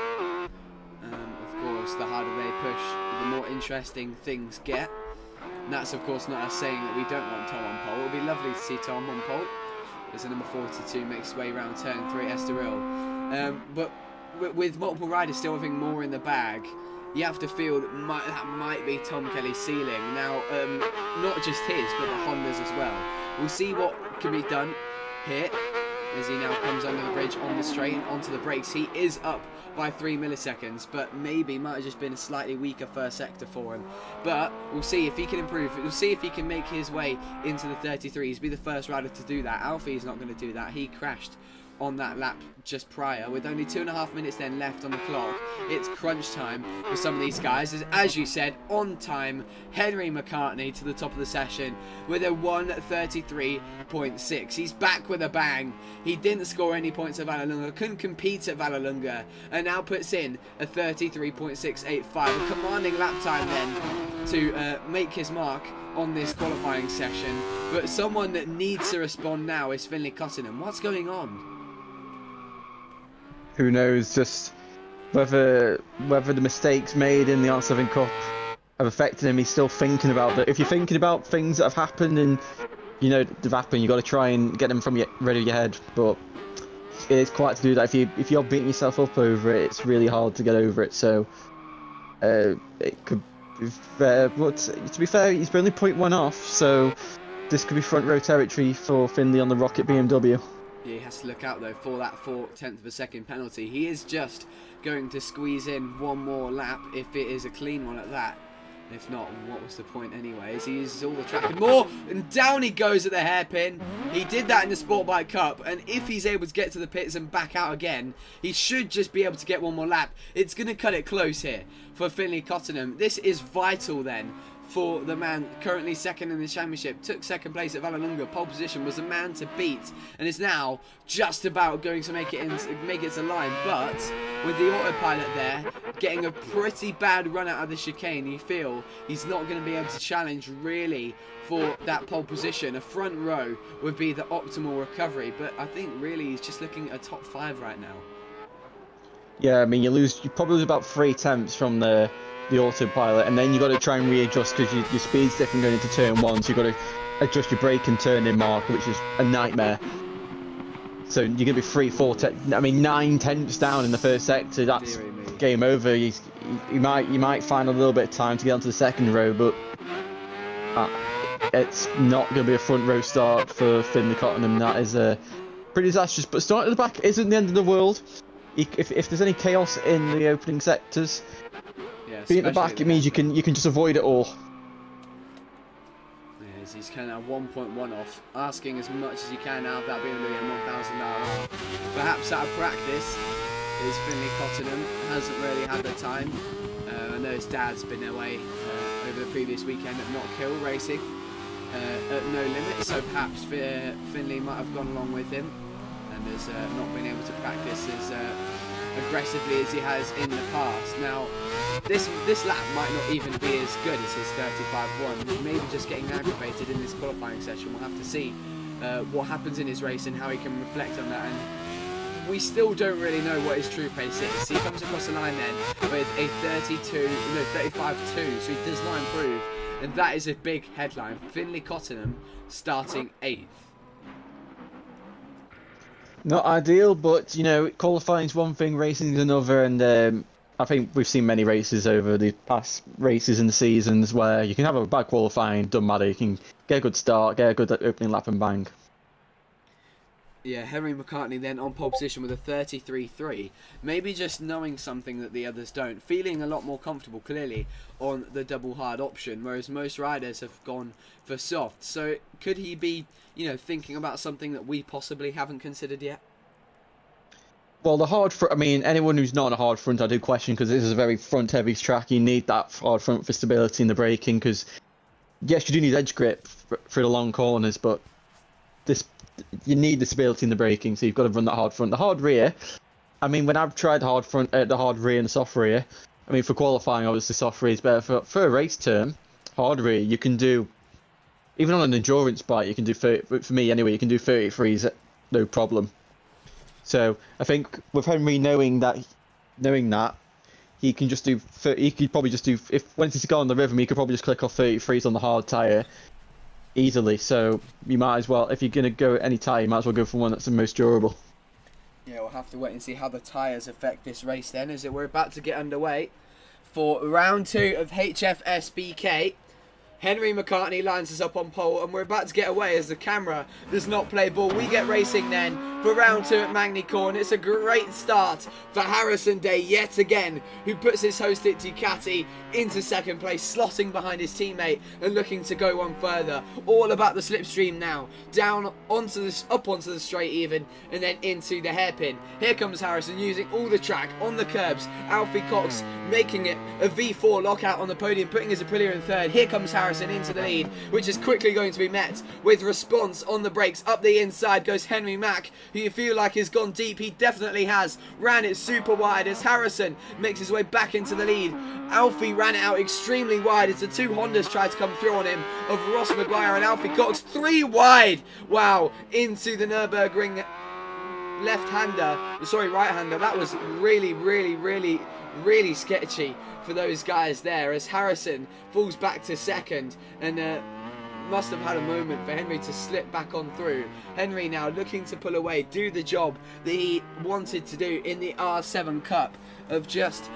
Speaker 1: Of course, the harder they push, the more interesting things get. And that's of course not us saying that we don't want Tom on pole. It would be lovely to see Tom on pole as the number 42 makes his way around turn 3 Estoril. But with multiple riders still having more in the bag, you have to feel that might be Tom Kelly's ceiling. Now, not just his, but the Hondas as well. We'll see what can be done here as he now comes under the bridge on the straight and onto the brakes. He is up by 3 milliseconds, but maybe might have just been a slightly weaker first sector for him. But we'll see if he can improve. We'll see if he can make his way into the 33s, be the first rider to do that. Alfie's not going to do that. He crashed on that lap just prior. With only 2.5 minutes then left on the clock, it's crunch time for some of these guys. As you said, on time, Henry McCartney to the top of the session with a 1:33.6. He's back with a bang. He didn't score any points at Vallelunga, couldn't compete at Vallelunga, and now puts in a 33.685, a commanding lap time then to make his mark on this qualifying session. But someone that needs to respond now is Finlay Cottenham. What's going on?
Speaker 2: Who knows just whether the mistakes made in the R7 Cup have affected him. He's still thinking about that. If you're thinking about things that have happened and you know they've happened, you got to try and get them from rid of your head. But it's quite to do that. If you're beating yourself up over it, it's really hard to get over it. So it could. But to be fair, he's only 0.1 off, so this could be front row territory for Finlay on the Rocket BMW.
Speaker 1: Yeah, he has to look out though for that 4/10 of a second penalty. He is just going to squeeze in one more lap if it is a clean one at that. If not, what was the point anyways? He uses all the track and more, and down he goes at the hairpin. He did that in the Sport Bike Cup, and if he's able to get to the pits and back out again, he should just be able to get one more lap. It's going to cut it close here for Finlay Cottenham. This is vital then for the man currently second in the championship. Took second place at Vallelunga. Pole position, was the man to beat, and is now just about going to make it to line. But with the autopilot there getting a pretty bad run out of the chicane, you feel he's not going to be able to challenge really for that pole position. A front row would be the optimal recovery, but I think really he's just looking at a top 5 right now.
Speaker 2: Yeah, I mean you probably lose about 3 attempts from the autopilot, and then you got to try and readjust because your speed's different going into turn 1, so you got to adjust your brake and turn in marker, which is a nightmare. So you're going to be 9 tenths down in the first sector. That's game over. You might find a little bit of time to get onto the second row, but it's not going to be a front row start for Finlay Cottenham. That is pretty disastrous. But starting at the back isn't the end of the world. If there's any chaos in the opening sectors, being at the back, it means you can just avoid it all.
Speaker 1: Yes, he's kind of 1.1 off, asking as much as you can out of that BMW and 1,000 RR. Perhaps out of practice, is Finlay Cottenham hasn't really had the time. I know his dad's been away over the previous weekend at Not Kill racing at No Limit, so perhaps Finlay might have gone along with him and has not been able to practice as aggressively as he has in the past. Now, this lap might not even be as good as his 35.1. He's maybe just getting aggravated in this qualifying session. We'll have to see what happens in his race and how he can reflect on that. And we still don't really know what his true pace is. He comes across the line then with a 35.2, so he does not improve. And that is a big headline. Finlay Cottenham starting 8th.
Speaker 2: Not ideal, but you know, qualifying's one thing, racing's another, and I think we've seen many races over the past races in the seasons where you can have a bad qualifying, doesn't matter, you can get a good start, get a good opening lap and bang.
Speaker 1: Yeah, Henry McCartney then on pole position with a 33.3. Maybe just knowing something that the others don't. Feeling a lot more comfortable, clearly, on the double hard option, whereas most riders have gone for soft. So could he be, thinking about something that we possibly haven't considered yet?
Speaker 2: Well, the hard front, I mean, anyone who's not on a hard front, I do question, because this is a very front-heavy track. You need that hard front for stability in the braking, because, yes, you do need edge grip for the long corners, but you need the stability in the braking, so you've got to run that hard front. The hard rear, I mean, when I've tried hard front, the hard rear and the soft rear, I mean, for qualifying, obviously, soft rear is better. For a race term, hard rear, you can do, even on an endurance bike, you can do, for me anyway, you can do 33s, no problem. So I think with Henry knowing that, he can just do. He could probably just do. If once he's gone on the rhythm, he could probably just click off 33s on the hard tyre easily. So you might as well, if you're gonna go any tyre, you might as well go for one that's the most durable.
Speaker 1: Yeah, we'll have to wait and see how the tyres affect this race then, as we're about to get underway for round 2 of HFSBK. Henry McCartney lines us up on pole, and we're about to get away as the camera does not play ball. We get racing then for round 2 at Magny-Cours, and it's a great start for Harrison Day yet again, who puts his host at Ducati into second place, slotting behind his teammate and looking to go one further. All about the slipstream now, down onto up onto the straight even, and then into the hairpin. Here comes Harrison using all the track on the curbs. Alfie Cox making it a V4 lockout on the podium, putting his Aprilia in third. Here comes Harrison into the lead, which is quickly going to be met with response on the brakes. Up the inside goes Henry Mack, who you feel like has gone deep. He definitely has. Ran it super wide as Harrison makes his way back into the lead. Alfie ran it out extremely wide as the two Hondas tried to come through on him of Ross Maguire and Alfie Cox. 3 wide. Wow, into the Nürburgring right-hander. That was really sketchy for those guys there, as Harrison falls back to second, and must have had a moment for Henry to slip back on through. Henry now looking to pull away, do the job that he wanted to do in the R7 Cup of just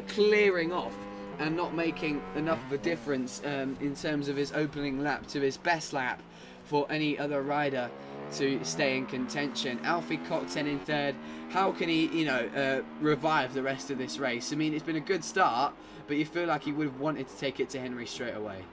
Speaker 1: clearing off and not making enough of a difference in terms of his opening lap to his best lap for any other rider to stay in contention. Alfie Cox in third. How can he, revive the rest of this race? I mean, it's been a good start, but you feel like he would have wanted to take it to Henry straight away.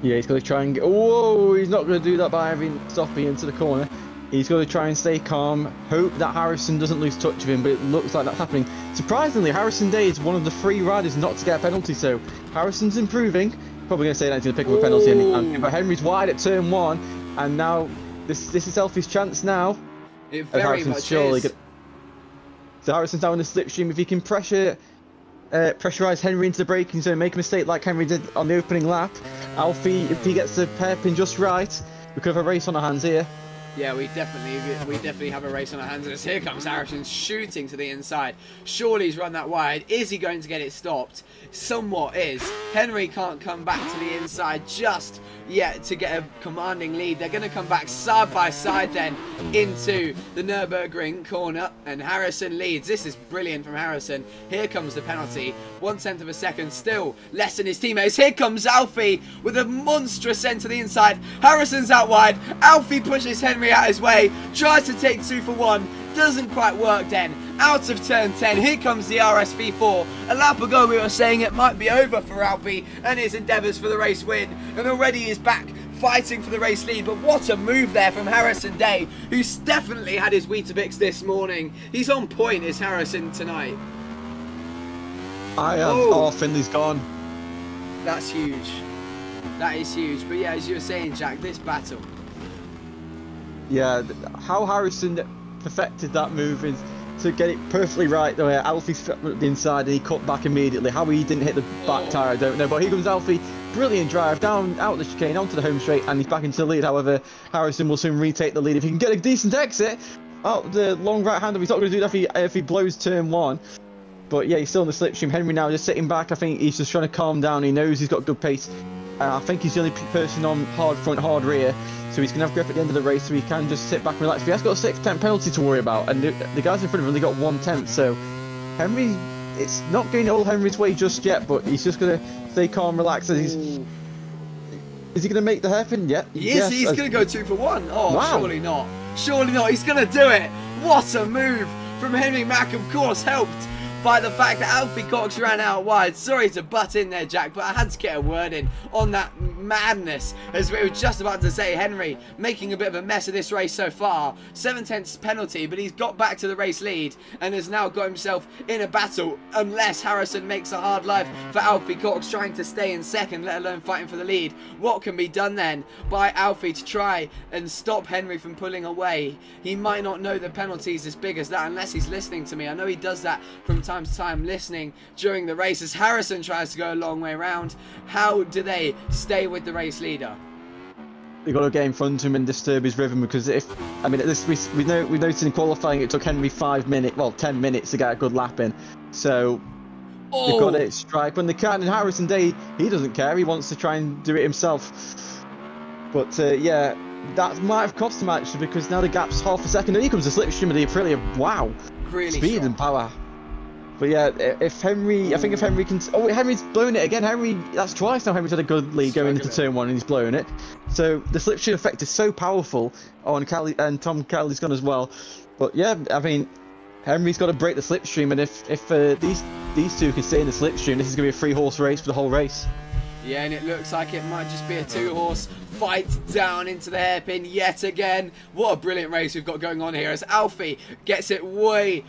Speaker 2: Yeah, he's going to try and get... Whoa, he's not going to do that by having Sophie into the corner. He's going to try and stay calm, hope that Harrison doesn't lose touch of him, but it looks like that's happening. Surprisingly, Harrison Day is one of the 3 riders not to get a penalty, so Harrison's improving. Probably going to say that he's going to pick up a penalty anytime, but Henry's wide at turn 1, and now this is Alfie's chance now.
Speaker 1: It very much is.
Speaker 2: So Harrison's now in the slipstream. If he can pressurise Henry into the braking zone, make a mistake like Henry did on the opening lap, Alfie, if he gets the hairpin just right, we could have a race on our hands here.
Speaker 1: Yeah, we definitely have a race on our hands. As here comes Harrison shooting to the inside. Surely he's run that wide. Is he going to get it stopped? Somewhat is. Henry can't come back to the inside just yet to get a commanding lead. They're going to come back side by side then into the Nürburgring corner, and Harrison leads. This is brilliant from Harrison. Here comes the penalty. 1/10 of a second, still less than his teammates. Here comes Alfie with a monstrous end to the inside. Harrison's out wide. Alfie pushes Henry out his way, tries to take 2 for 1, doesn't quite work then. Out of turn 10, here comes the RSV4. A lap ago we were saying it might be over for Alfie and his endeavours for the race win, and already he's back fighting for the race lead. But what a move there from Harrison Day, who's definitely had his Weetabix this morning. He's on point, is Harrison, tonight.
Speaker 2: Finley's gone.
Speaker 1: That's huge. That is huge. But yeah, as you were saying, Jack, this battle.
Speaker 2: Yeah, how Harrison perfected that move is to get it perfectly right, the way Alfie struck the inside and he cut back immediately. How he didn't hit the back tyre, I don't know. But here comes Alfie, brilliant drive, down out the chicane, onto the home straight, and he's back into the lead. However, Harrison will soon retake the lead. If he can get a decent exit out the long right-hander, he's not going to do that if he blows turn 1. But yeah, he's still in the slipstream. Henry now just sitting back. I think he's just trying to calm down. He knows he's got good pace. I think he's the only person on hard front, hard rear, so he's going to have grip at the end of the race, so he can just sit back and relax. But he has got a 6/10 penalty to worry about, and the guys in front of him only got 1/10, so Henry, it's not going all Henry's way just yet, but he's just going to stay calm, relax, as he's... Is he going to make the hairpin? Yeah.
Speaker 1: Yes, he's going to go 2 for 1. Oh,
Speaker 2: wow.
Speaker 1: Surely not. Surely not. He's going to do it. What a move from Henry Mack, of course, helped by the fact that Alfie Cox ran out wide. Sorry to butt in there, Jack, but I had to get a word in on that madness, as we were just about to say. Henry making a bit of a mess of this race so far. 7/10 penalty, but he's got back to the race lead and has now got himself in a battle, unless Harrison makes a hard life for Alfie Cox, trying to stay in second, let alone fighting for the lead. What can be done then by Alfie to try and stop Henry from pulling away? He might not know the penalties as big as that unless he's listening to me. I know he does that from time to time, listening during the race, as Harrison tries to go a long way round. How do they stay with the race leader?
Speaker 2: We've got to get in front of him and disturb his rhythm, because we noticed in qualifying it took Henry 10 minutes to get a good lap in. So they've got to strike when they can, and Harrison Day, he doesn't care, he wants to try and do it himself. But yeah, that might have cost him actually, because now the gap's half a second, and here comes the slipstream of the Aprilia. Wow,
Speaker 1: really
Speaker 2: speed
Speaker 1: strong.
Speaker 2: And power. But yeah, if Henry can... Oh, Henry's blown it again. That's twice now Henry's had a good lead going into turn 1 and he's blown it. So the slipstream effect is so powerful. Oh, and Tom Kelly's gone as well. But yeah, I mean, Henry's got to break the slipstream, and if these two can stay in the slipstream, this is going to be a 3-horse race for the whole race.
Speaker 1: Yeah, and it looks like it might just be a 2-horse fight down into the hairpin yet again. What a brilliant race we've got going on here, as Alfie gets it way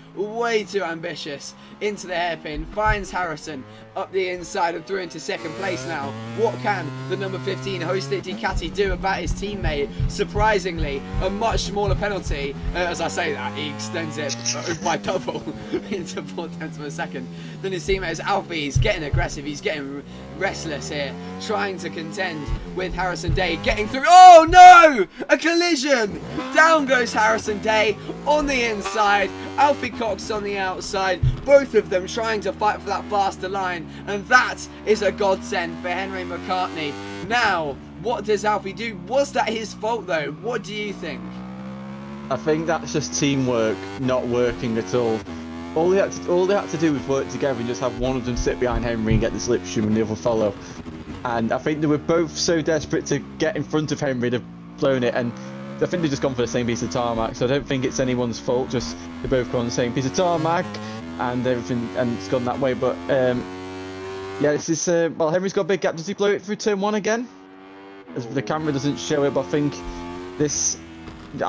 Speaker 1: too ambitious into the hairpin, finds Harrison up the inside and through into second place now. What can the number 15 hosted Ducati do about his teammate? Surprisingly, a much smaller penalty. As I say that, he extends it by double into 0.4 of a second than his teammate. As Alfie is getting aggressive, he's getting restless here, trying to contend with Harrison Day, getting through. Oh no! A collision! Down goes Harrison Day on the inside, Alfie Cox on the outside, both of them trying to fight for that faster line, and that is a godsend for Henry McCartney. Now, what does Alfie do? Was that his fault though? What do you think?
Speaker 2: I think that's just teamwork not working at all. All they had to do was work together and just have one of them sit behind Henry and get the slipstream and the other follow. And I think they were both so desperate to get in front of Henry, they've blown it, and I think they've just gone for the same piece of tarmac, so I don't think it's anyone's fault, just they both gone on the same piece of tarmac and everything, and it's gone that way. But yeah, this is well, Henry's got a big gap. Does he blow it through turn 1 again? As the camera doesn't show it, but I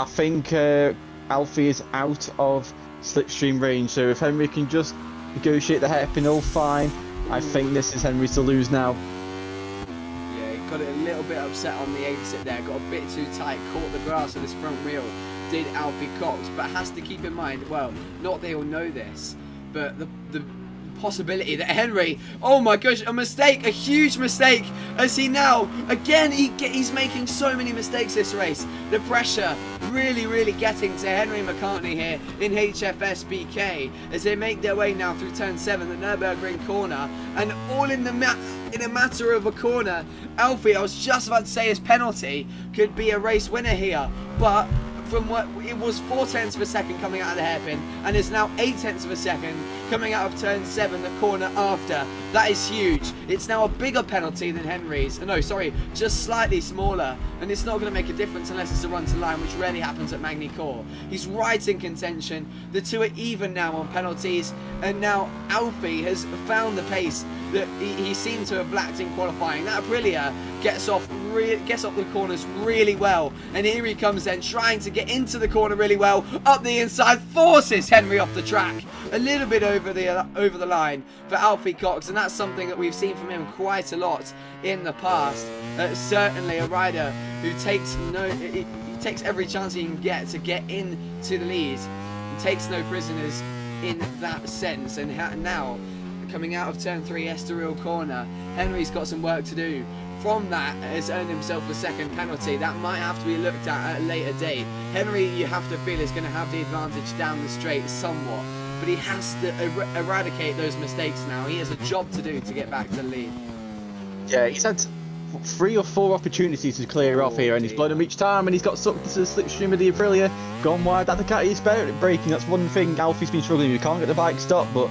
Speaker 2: think Alfie is out of slipstream range, so if Henry can just negotiate the hairpin all fine, I think this is Henry to lose now.
Speaker 1: Yeah, he got it a little bit upset on the exit there, got a bit too tight, caught the grass with his front wheel, did Alfie Cox, but has to keep in mind, well, not they all know this, but the possibility that Henry, oh my gosh, a mistake, a huge mistake, as he now, again, he's making so many mistakes this race. The pressure really getting to Henry McCartney here in HFSBK as they make their way now through turn 7, the Nürburgring corner, and all in a matter of a corner. Alfie, I was just about to say his penalty could be a race winner here, but from what it was 0.4 of a second coming out of the hairpin, and is now 0.8 of a second coming out of turn 7, the corner after. That is huge. It's now a bigger penalty than Henry's. No, sorry, just slightly smaller, and it's not going to make a difference unless it's a run to line, which rarely happens at Magny-Cours. He's right in contention. The two are even now on penalties, and now Alfie has found the pace that he seemed to have lacked in qualifying. That Aprilia gets off the corners really well, and here he comes then, trying to get into the corner really well, up the inside, forces Henry off the track, a little bit over the line for Alfie Cox, and that's something that we've seen from him quite a lot in the past. Certainly a rider who takes every chance he can get to get into the lead, and takes no prisoners in that sense. And now, coming out of turn 3, Estoril corner, Henry's got some work to do. From that, has earned himself a second penalty. That might have to be looked at a later date. Henry, you have to feel, is going to have the advantage down the straight somewhat, but he has to eradicate those mistakes now. He has a job to do to get back to the lead.
Speaker 2: Yeah, he's had 3 or 4 opportunities to clear off here, and he's blown them each time, and he's got sucked into the slipstream of the Aprilia, gone wide. That Ducati is better at braking. That's one thing Alfie's been struggling with. He can't get the bike stopped, but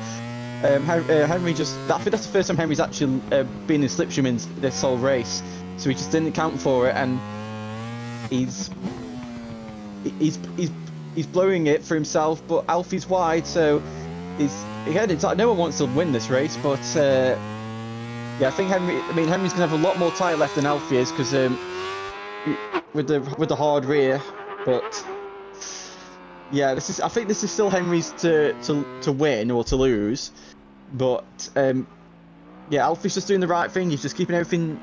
Speaker 2: Henry just, I think that's the first time Henry's actually been in slipstream in this whole race, so he just didn't account for it, and he's blowing it for himself. But Alfie's wide, so it's like no one wants to win this race, but yeah, I think Henry's gonna have a lot more tyre left than Alfie is, because with the hard rear, but. Yeah, I think this is still Henry's to win or to lose, but yeah, Alfie's just doing the right thing. He's just keeping everything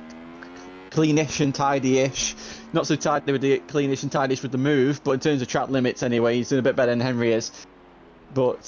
Speaker 2: cleanish and tidy-ish. Not so tidy with the cleanish and tidy-ish with the move, but in terms of track limits anyway, he's doing a bit better than Henry is. But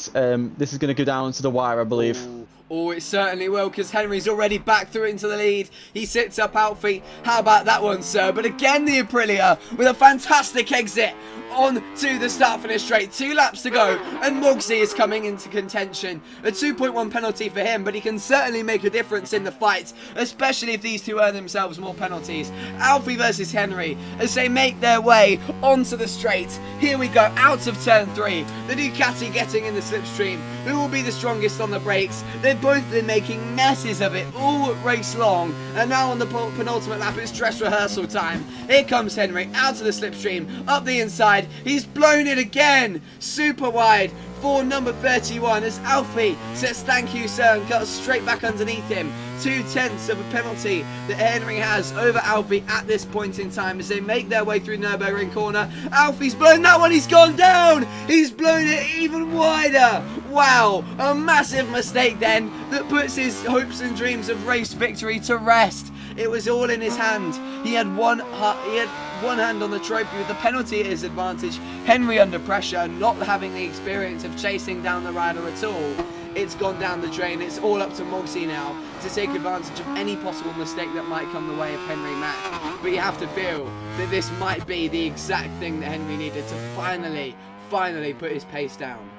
Speaker 2: this is going to go down to the wire, I believe.
Speaker 1: Oh, it certainly will, because Henry's already back through into the lead. He sits up Alfie. How about that one, sir? But again, the Aprilia with a fantastic exit on to the start-finish straight. 2 laps to go, and Mugsy is coming into contention. A 2.1 penalty for him, but he can certainly make a difference in the fight, especially if these two earn themselves more penalties. Alfie versus Henry as they make their way onto the straight. Here we go, out of turn 3. The Ducati getting in the slipstream. Who will be the strongest on the brakes? They've both been making messes of it all race long, and now on the penultimate lap it's dress rehearsal time. Here comes Henry out of the slipstream, up the inside. He's blown it again, super wide for number 31 as Alfie says thank you sir and cuts straight back underneath him. 2/10 of a penalty that Henry has over Alfie at this point in time as they make their way through Nürburgring corner. Alfie's blown that one, he's gone down, he's blown it even wider. Wow, a massive mistake then that puts his hopes and dreams of race victory to rest. It was all in his hand. He had one hand on the trophy with the penalty at his advantage. Henry under pressure, not having the experience of chasing down the rider at all. It's gone down the drain. It's all up to Mugsy now to take advantage of any possible mistake that might come the way of Henry Mack. But you have to feel that this might be the exact thing that Henry needed to finally put his pace down.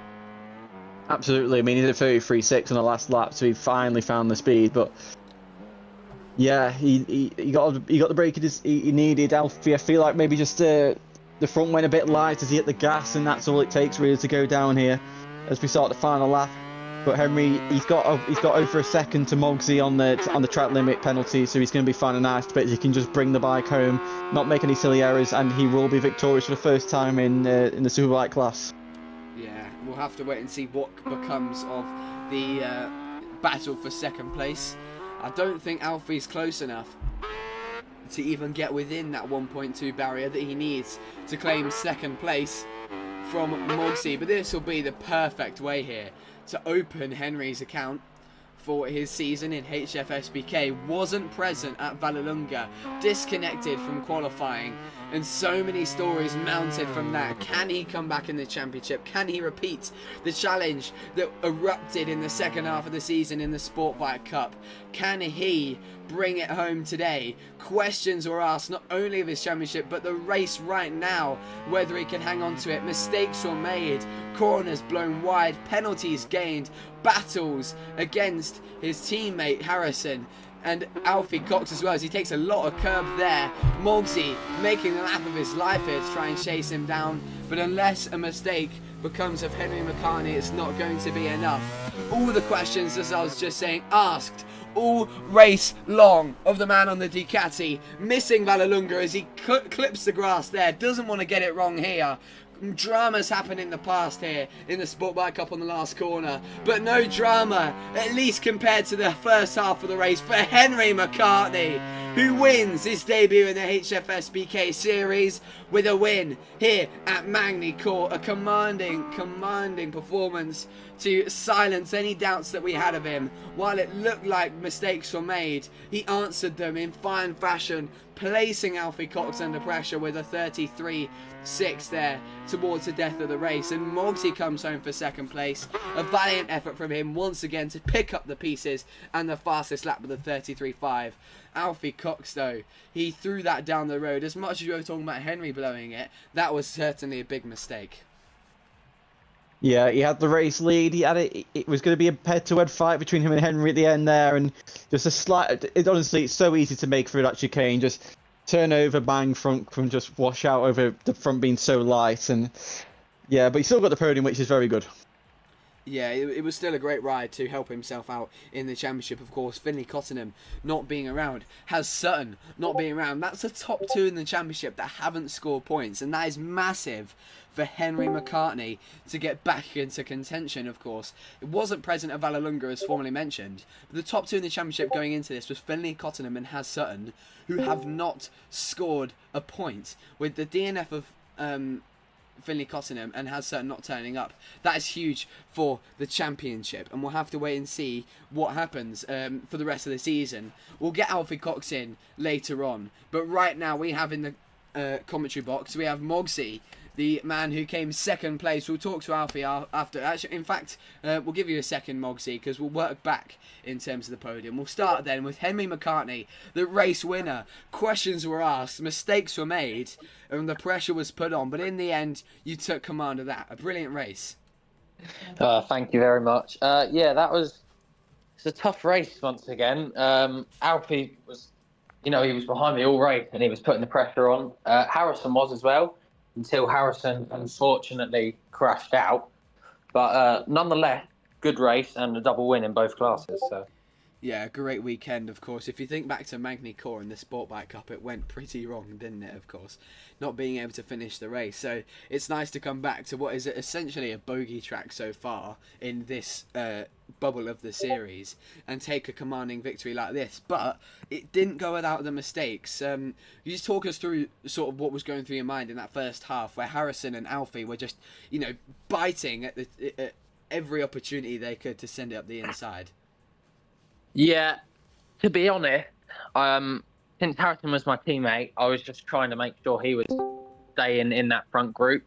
Speaker 2: Absolutely. I mean, he did 33.6 on the last lap, so he finally found the speed. But yeah, he got the brake he needed. Alfie, I feel like maybe just the front went a bit light as he hit the gas, and that's all it takes really to go down here as we start the final lap. But Henry, he's got over a second to Mugsy on the track limit penalty, so he's going to be fine and nice. But he can just bring the bike home, not make any silly errors, and he will be victorious for the first time in the Superbike class.
Speaker 1: Yeah, we'll have to wait and see what becomes of the battle for second place. I don't think Alfie's close enough to even get within that 1.2 barrier that he needs to claim second place from Mugsy, but this will be the perfect way here to open Henry's account for his season in HFSBK. Wasn't present at Vallelunga, disconnected from qualifying, and so many stories mounted from that. Can he come back in the championship? Can he repeat the challenge that erupted in the second half of the season in the Sport Bike Cup? Can he bring it home today? Questions were asked not only of his championship but the race right now, whether he can hang on to it. Mistakes were made, corners blown wide, penalties gained, battles against his teammate Harrison and Alfie Cox as well, as he takes a lot of curb there. Mugsy making the lap of his life here to try and chase him down, but unless a mistake becomes of Henry McCartney, it's not going to be enough. All the questions, as I was just saying, asked all race long of the man on the Ducati, missing Vallelunga as he clips the grass there, doesn't want to get it wrong here. Dramas happened in the past here in the Sport Bike Cup on the last corner, but no drama, at least compared to the first half of the race, for Henry McCartney, who wins his debut in the HFSBK series with a win here at Magny-Cours. A commanding performance to silence any doubts that we had of him. While it looked like mistakes were made, he answered them in fine fashion, placing Alfie Cox under pressure with a 33.6 there towards the death of the race. And Mugsy comes home for second place. A valiant effort from him once again to pick up the pieces and the fastest lap with a 33.5. Alfie Cox, though, he threw that down the road. As much as you were talking about Henry blowing it, that was certainly a big mistake.
Speaker 2: Yeah, he had the race lead. He had it. It was going to be a head-to-head fight between him and Henry at the end there, and just a slight. Honestly, it's so easy to make through that chicane. Just turn over, bang, front from just wash out over the front being so light, and yeah, but he still got the podium, which is very good.
Speaker 1: Yeah, it was still a great ride to help himself out in the championship. Of course, Finley Cottenham not being around, has Sutton not being around. That's the top two in the championship that haven't scored points, and that is massive for Henry McCartney to get back into contention. Of course, it wasn't present at Vallelunga as formerly mentioned, but the top two in the championship going into this was Finley Cottenham and Has Sutton, who have not scored a point, with the DNF of Finley Cottenham and Has Sutton not turning up. That is huge for the championship, and we'll have to wait and see what happens for the rest of the season. We'll get Alfie Cox in later on, but right now we have in the commentary box, we have Mogsy, the man who came second place. We'll talk to Alfie after. Actually, in fact, we'll give you a second, Mogsy, because we'll work back in terms of the podium. We'll start then with Henry McCartney, the race winner. Questions were asked, mistakes were made, and the pressure was put on. But in the end, you took command of that. A brilliant race.
Speaker 4: Thank you very much. It's a tough race once again. Alfie was, he was behind me all race, and he was putting the pressure on. Harrison was as well, until Harrison unfortunately crashed out. But nonetheless, good race and a double win in both classes. So.
Speaker 1: Yeah, great weekend, of course. If you think back to Magny-Cours in the Sport Bike Cup, it went pretty wrong, didn't it, of course? Not being able to finish the race. So it's nice to come back to what is essentially a bogey track so far in this bubble of the series and take a commanding victory like this. But it didn't go without the mistakes. You just talk us through sort of what was going through your mind in that first half where Harrison and Alfie were just, biting at every opportunity they could to send it up the inside.
Speaker 4: Yeah, to be honest, since Harrison was my teammate, I was just trying to make sure he was staying in that front group,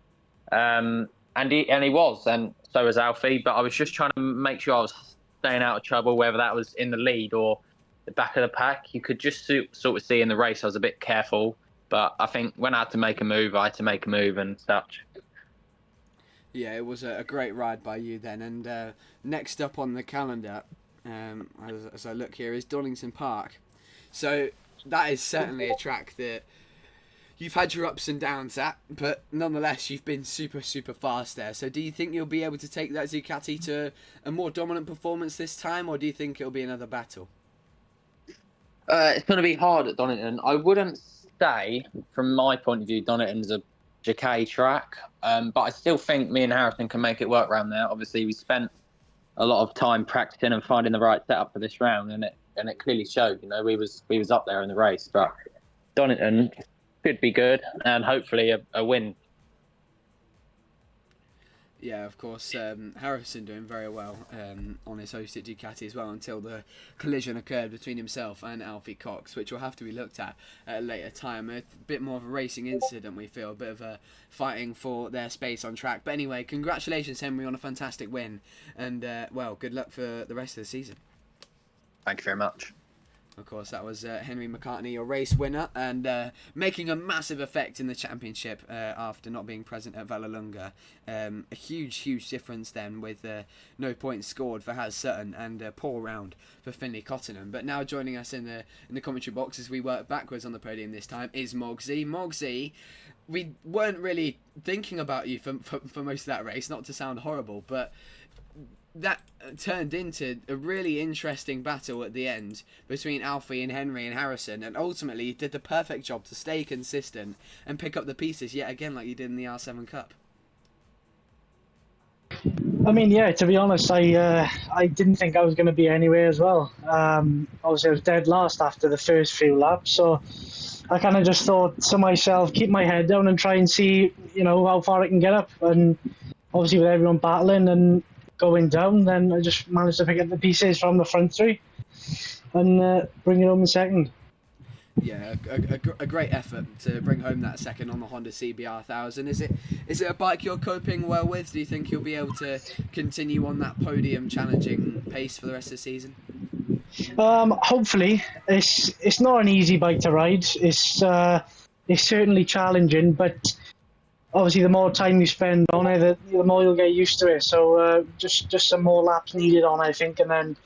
Speaker 4: and he was, and so was Alfie. But I was just trying to make sure I was staying out of trouble, whether that was in the lead or the back of the pack. You could just sort of see in the race I was a bit careful, but I think when I had to make a move, I had to make a move and such.
Speaker 1: Yeah, it was a great ride by you then. And next up on the calendar, as I look here, is Donington Park. So that is certainly a track that you've had your ups and downs at, but nonetheless you've been super, super fast there. So do you think you'll be able to take that Ducati to a more dominant performance this time, or do you think it'll be another battle?
Speaker 4: It's going to be hard at Donington. I wouldn't say, from my point of view, Donington's a Ducati track, but I still think me and Harrison can make it work around there. Obviously, we spent a lot of time practicing and finding the right setup for this round, and it clearly showed. We was up there in the race, but Donington could be good and hopefully a win.
Speaker 1: Yeah, of course, Harrison doing very well on his hosted Ducati as well until the collision occurred between himself and Alfie Cox, which will have to be looked at a later time. A bit more of a racing incident, we feel, a bit of a fighting for their space on track. But anyway, congratulations, Henry, on a fantastic win, and good luck for the rest of the season.
Speaker 4: Thank you very much.
Speaker 1: Of course, that was Henry McCartney, your race winner, and making a massive effect in the championship after not being present at Vallelunga. A huge, huge difference then with no points scored for Has Sutton and a poor round for Finley Cottenham. But now joining us in the commentary box as we work backwards on the podium this time is Mogsy. Mogsy, we weren't really thinking about you for most of that race, not to sound horrible, but that turned into a really interesting battle at the end between Alfie and Henry and Harrison, and ultimately you did the perfect job to stay consistent and pick up the pieces yet again like you did in the R7 Cup.
Speaker 5: I mean, yeah, to be honest, I didn't think I was going to be anywhere as well. Obviously I was dead last after the first few laps, so I kind of just thought to myself, keep my head down and try and see, how far I can get up. And obviously with everyone battling and going down, then I just managed to pick up the pieces from the front three and bring it home in second.
Speaker 1: Yeah, a great effort to bring home that second on the Honda CBR 1000. Is it a bike you're coping well with? Do you think you'll be able to continue on that podium challenging pace for the rest of the season?
Speaker 5: Hopefully. It's not an easy bike to ride. It's certainly challenging, but obviously, the more time you spend on it, the more you'll get used to it. So just some more laps needed on, I think. And then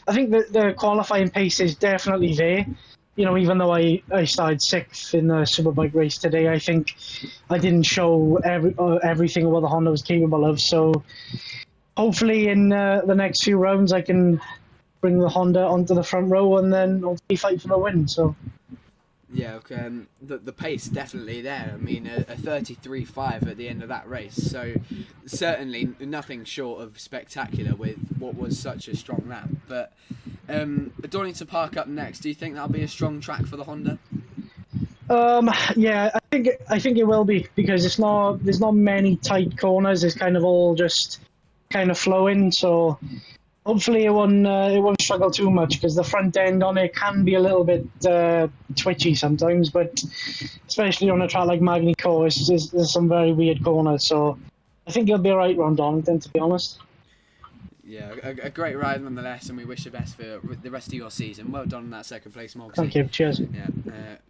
Speaker 5: I think that the qualifying pace is definitely there. Even though I started 6th in the Superbike race today, I think I didn't show everything what the Honda was capable of. So hopefully in the next few rounds I can bring the Honda onto the front row and then hopefully fight for the win. So
Speaker 1: Yeah, the pace definitely there. I mean, a 33.5 at the end of that race. So certainly nothing short of spectacular with what was such a strong lap. But Donington Park up next. Do you think that'll be a strong track for the Honda?
Speaker 5: yeah, I think it will be, because there's not many tight corners. It's kind of all just kind of flowing. So hopefully it won't struggle too much, because the front end on it can be a little bit twitchy sometimes. But especially on a track like Magny-Cours, there's some very weird corners. So I think it'll be alright round Donington, to be honest.
Speaker 1: Yeah, a great ride nonetheless, and we wish the best for the rest of your season. Well done on that second place, Mogsy.
Speaker 5: Thank you. Cheers.
Speaker 1: Yeah,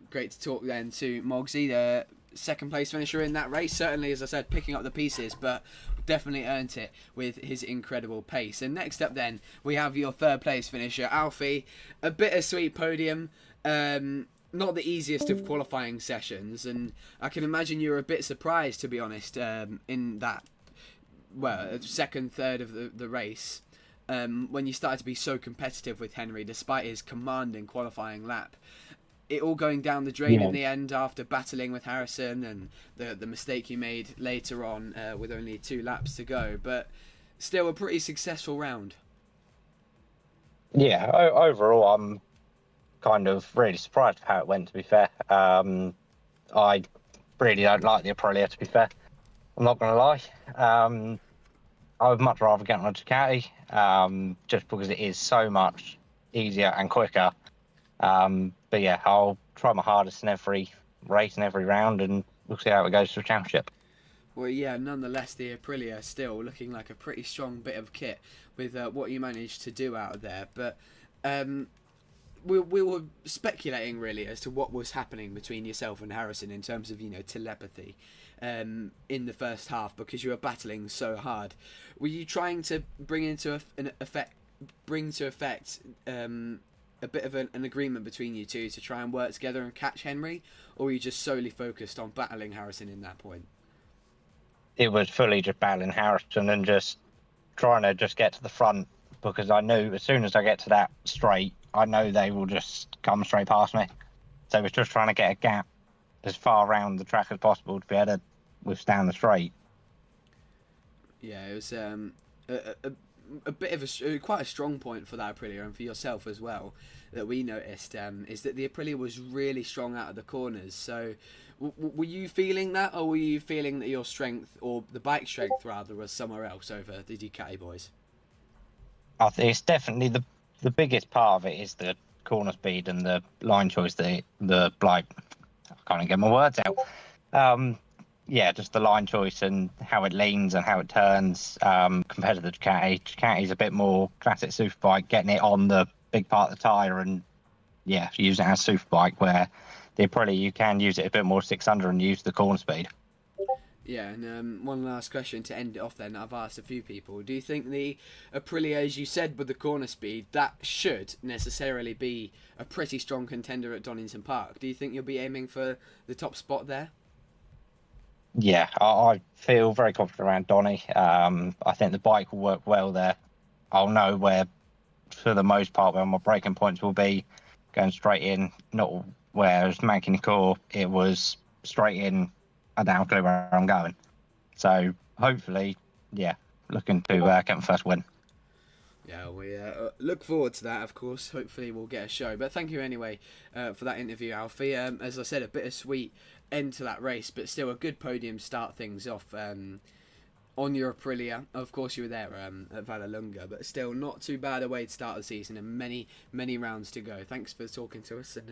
Speaker 1: great to talk then to Mogsy, the second place finisher in that race. Certainly, as I said, picking up the pieces, but definitely earned it with his incredible pace. And next up then, we have your third place finisher, Alfie. A bittersweet podium. Not the easiest of qualifying sessions, and I can imagine you were a bit surprised, to be honest, in that, well, second, third of the race, when you started to be so competitive with Henry, despite his commanding qualifying lap. It all going down the drain in the end after battling with Harrison, and the mistake you made later on with only 2 laps to go. But still a pretty successful round.
Speaker 6: Yeah, overall, I'm kind of really surprised with how it went, to be fair. I really don't like the Aprilia, to be fair. I'm not going to lie. I would much rather get on a Ducati, just because it is so much easier and quicker. But yeah, I'll try my hardest in every race and every round, and we'll see how it goes to the championship.
Speaker 1: Well, yeah, nonetheless, the Aprilia still looking like a pretty strong bit of kit with what you managed to do out of there. But we were speculating really as to what was happening between yourself and Harrison in terms of, telepathy in the first half, because you were battling so hard. Were you trying to bring to effect a bit of an agreement between you two to try and work together and catch Henry, or were you just solely focused on battling Harrison in that point?
Speaker 6: It was fully just battling Harrison and just trying to just get to the front, because I knew as soon as I get to that straight, I know they will just come straight past me. So it was just trying to get a gap as far around the track as possible to be able to withstand the straight.
Speaker 1: Yeah, it was a bit of quite a strong point for that Aprilia, and for yourself as well, that we noticed, is that the Aprilia was really strong out of the corners. So were you feeling that, or were you feeling that your strength, or the bike strength rather, was somewhere else over the Ducati boys?
Speaker 6: I think it's definitely the biggest part of it is the corner speed and the line choice. I can't even get my words out. Yeah, just the line choice and how it leans and how it turns compared to the Ducati. Ducati's a bit more classic superbike, getting it on the big part of the tyre and, yeah, using it as superbike, where the Aprilia, you can use it a bit more 600 and use the corner speed.
Speaker 1: Yeah, and one last question to end it off then. I've asked a few people. Do you think the Aprilia, as you said, with the corner speed, that should necessarily be a pretty strong contender at Donington Park? Do you think you'll be aiming for the top spot there?
Speaker 6: Yeah, I feel very confident around Donny. I think the bike will work well there. I'll know where, for the most part, where my braking points will be, going straight in, not whereas Magny-Cours, it was straight in, I don't have a clue where I'm going. So hopefully, yeah, looking to get my first win.
Speaker 1: Yeah, we look forward to that, of course. Hopefully we'll get a show. But thank you anyway for that interview, Alfie. As I said, a bittersweet end to that race, but still a good podium to start things off on your Aprilia. Of course, you were there at Vallelunga, but still not too bad a way to start the season, and many, many rounds to go. Thanks for talking to us, and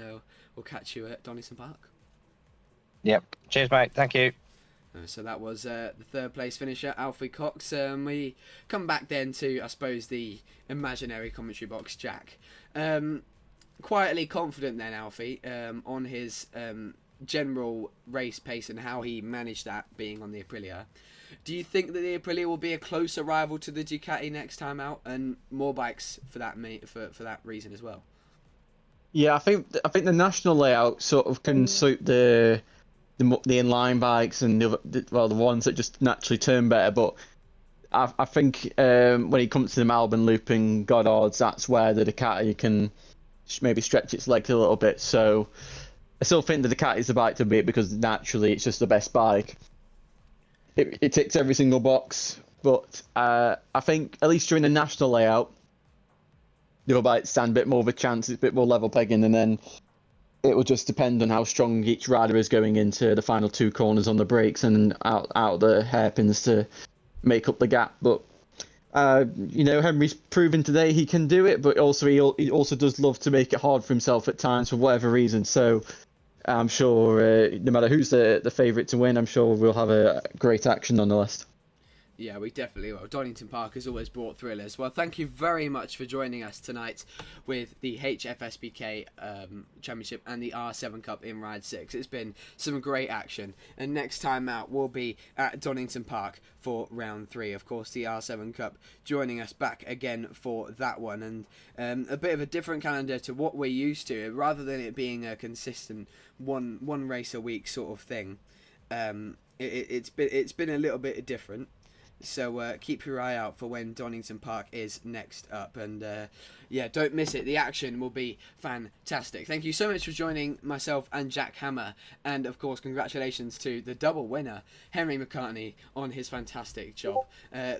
Speaker 1: we'll catch you at Donington Park.
Speaker 6: Yep. Cheers, mate. Thank you.
Speaker 1: So that was the third place finisher, Alfie Cox. We come back then to, I suppose, the imaginary commentary box, Jack. Quietly confident then, Alfie, on his general race pace and how he managed that being on the Aprilia. Do you think that the Aprilia will be a closer rival to the Ducati next time out, and more bikes for that for that reason as well?
Speaker 2: Yeah, I think the national layout sort of can suit the inline bikes and the ones that just naturally turn better. But I think when it comes to the Melbourne Loop and Goddards, that's where the Ducati can maybe stretch its legs a little bit. So I still think the Ducati's the bike to beat because naturally it's just the best bike. It ticks every single box, but I think at least during the national layout, the other bikes stand a bit more of a chance. It's a bit more level pegging, and then it will just depend on how strong each rider is going into the final 2 corners on the brakes and out the hairpins to make up the gap. But Henry's proven today he can do it, but also he also does love to make it hard for himself at times for whatever reason. So I'm sure no matter who's the favourite to win, I'm sure we'll have a great action nonetheless.
Speaker 1: Yeah, we definitely will. Donington Park has always brought thrillers. Well, thank you very much for joining us tonight with the HFSBK Championship and the R7 Cup in Ride 6. It's been some great action. And next time out, we'll be at Donington Park for round 3. Of course, the R7 Cup joining us back again for that one. And a bit of a different calendar to what we're used to. Rather than it being a consistent one race a week sort of thing, it's been a little bit different. So keep your eye out for when Donington Park is next up. And yeah, don't miss it. The action will be fantastic. Thank you so much for joining myself and Jack Hammer. And of course, congratulations to the double winner, Henry McCartney, on his fantastic job.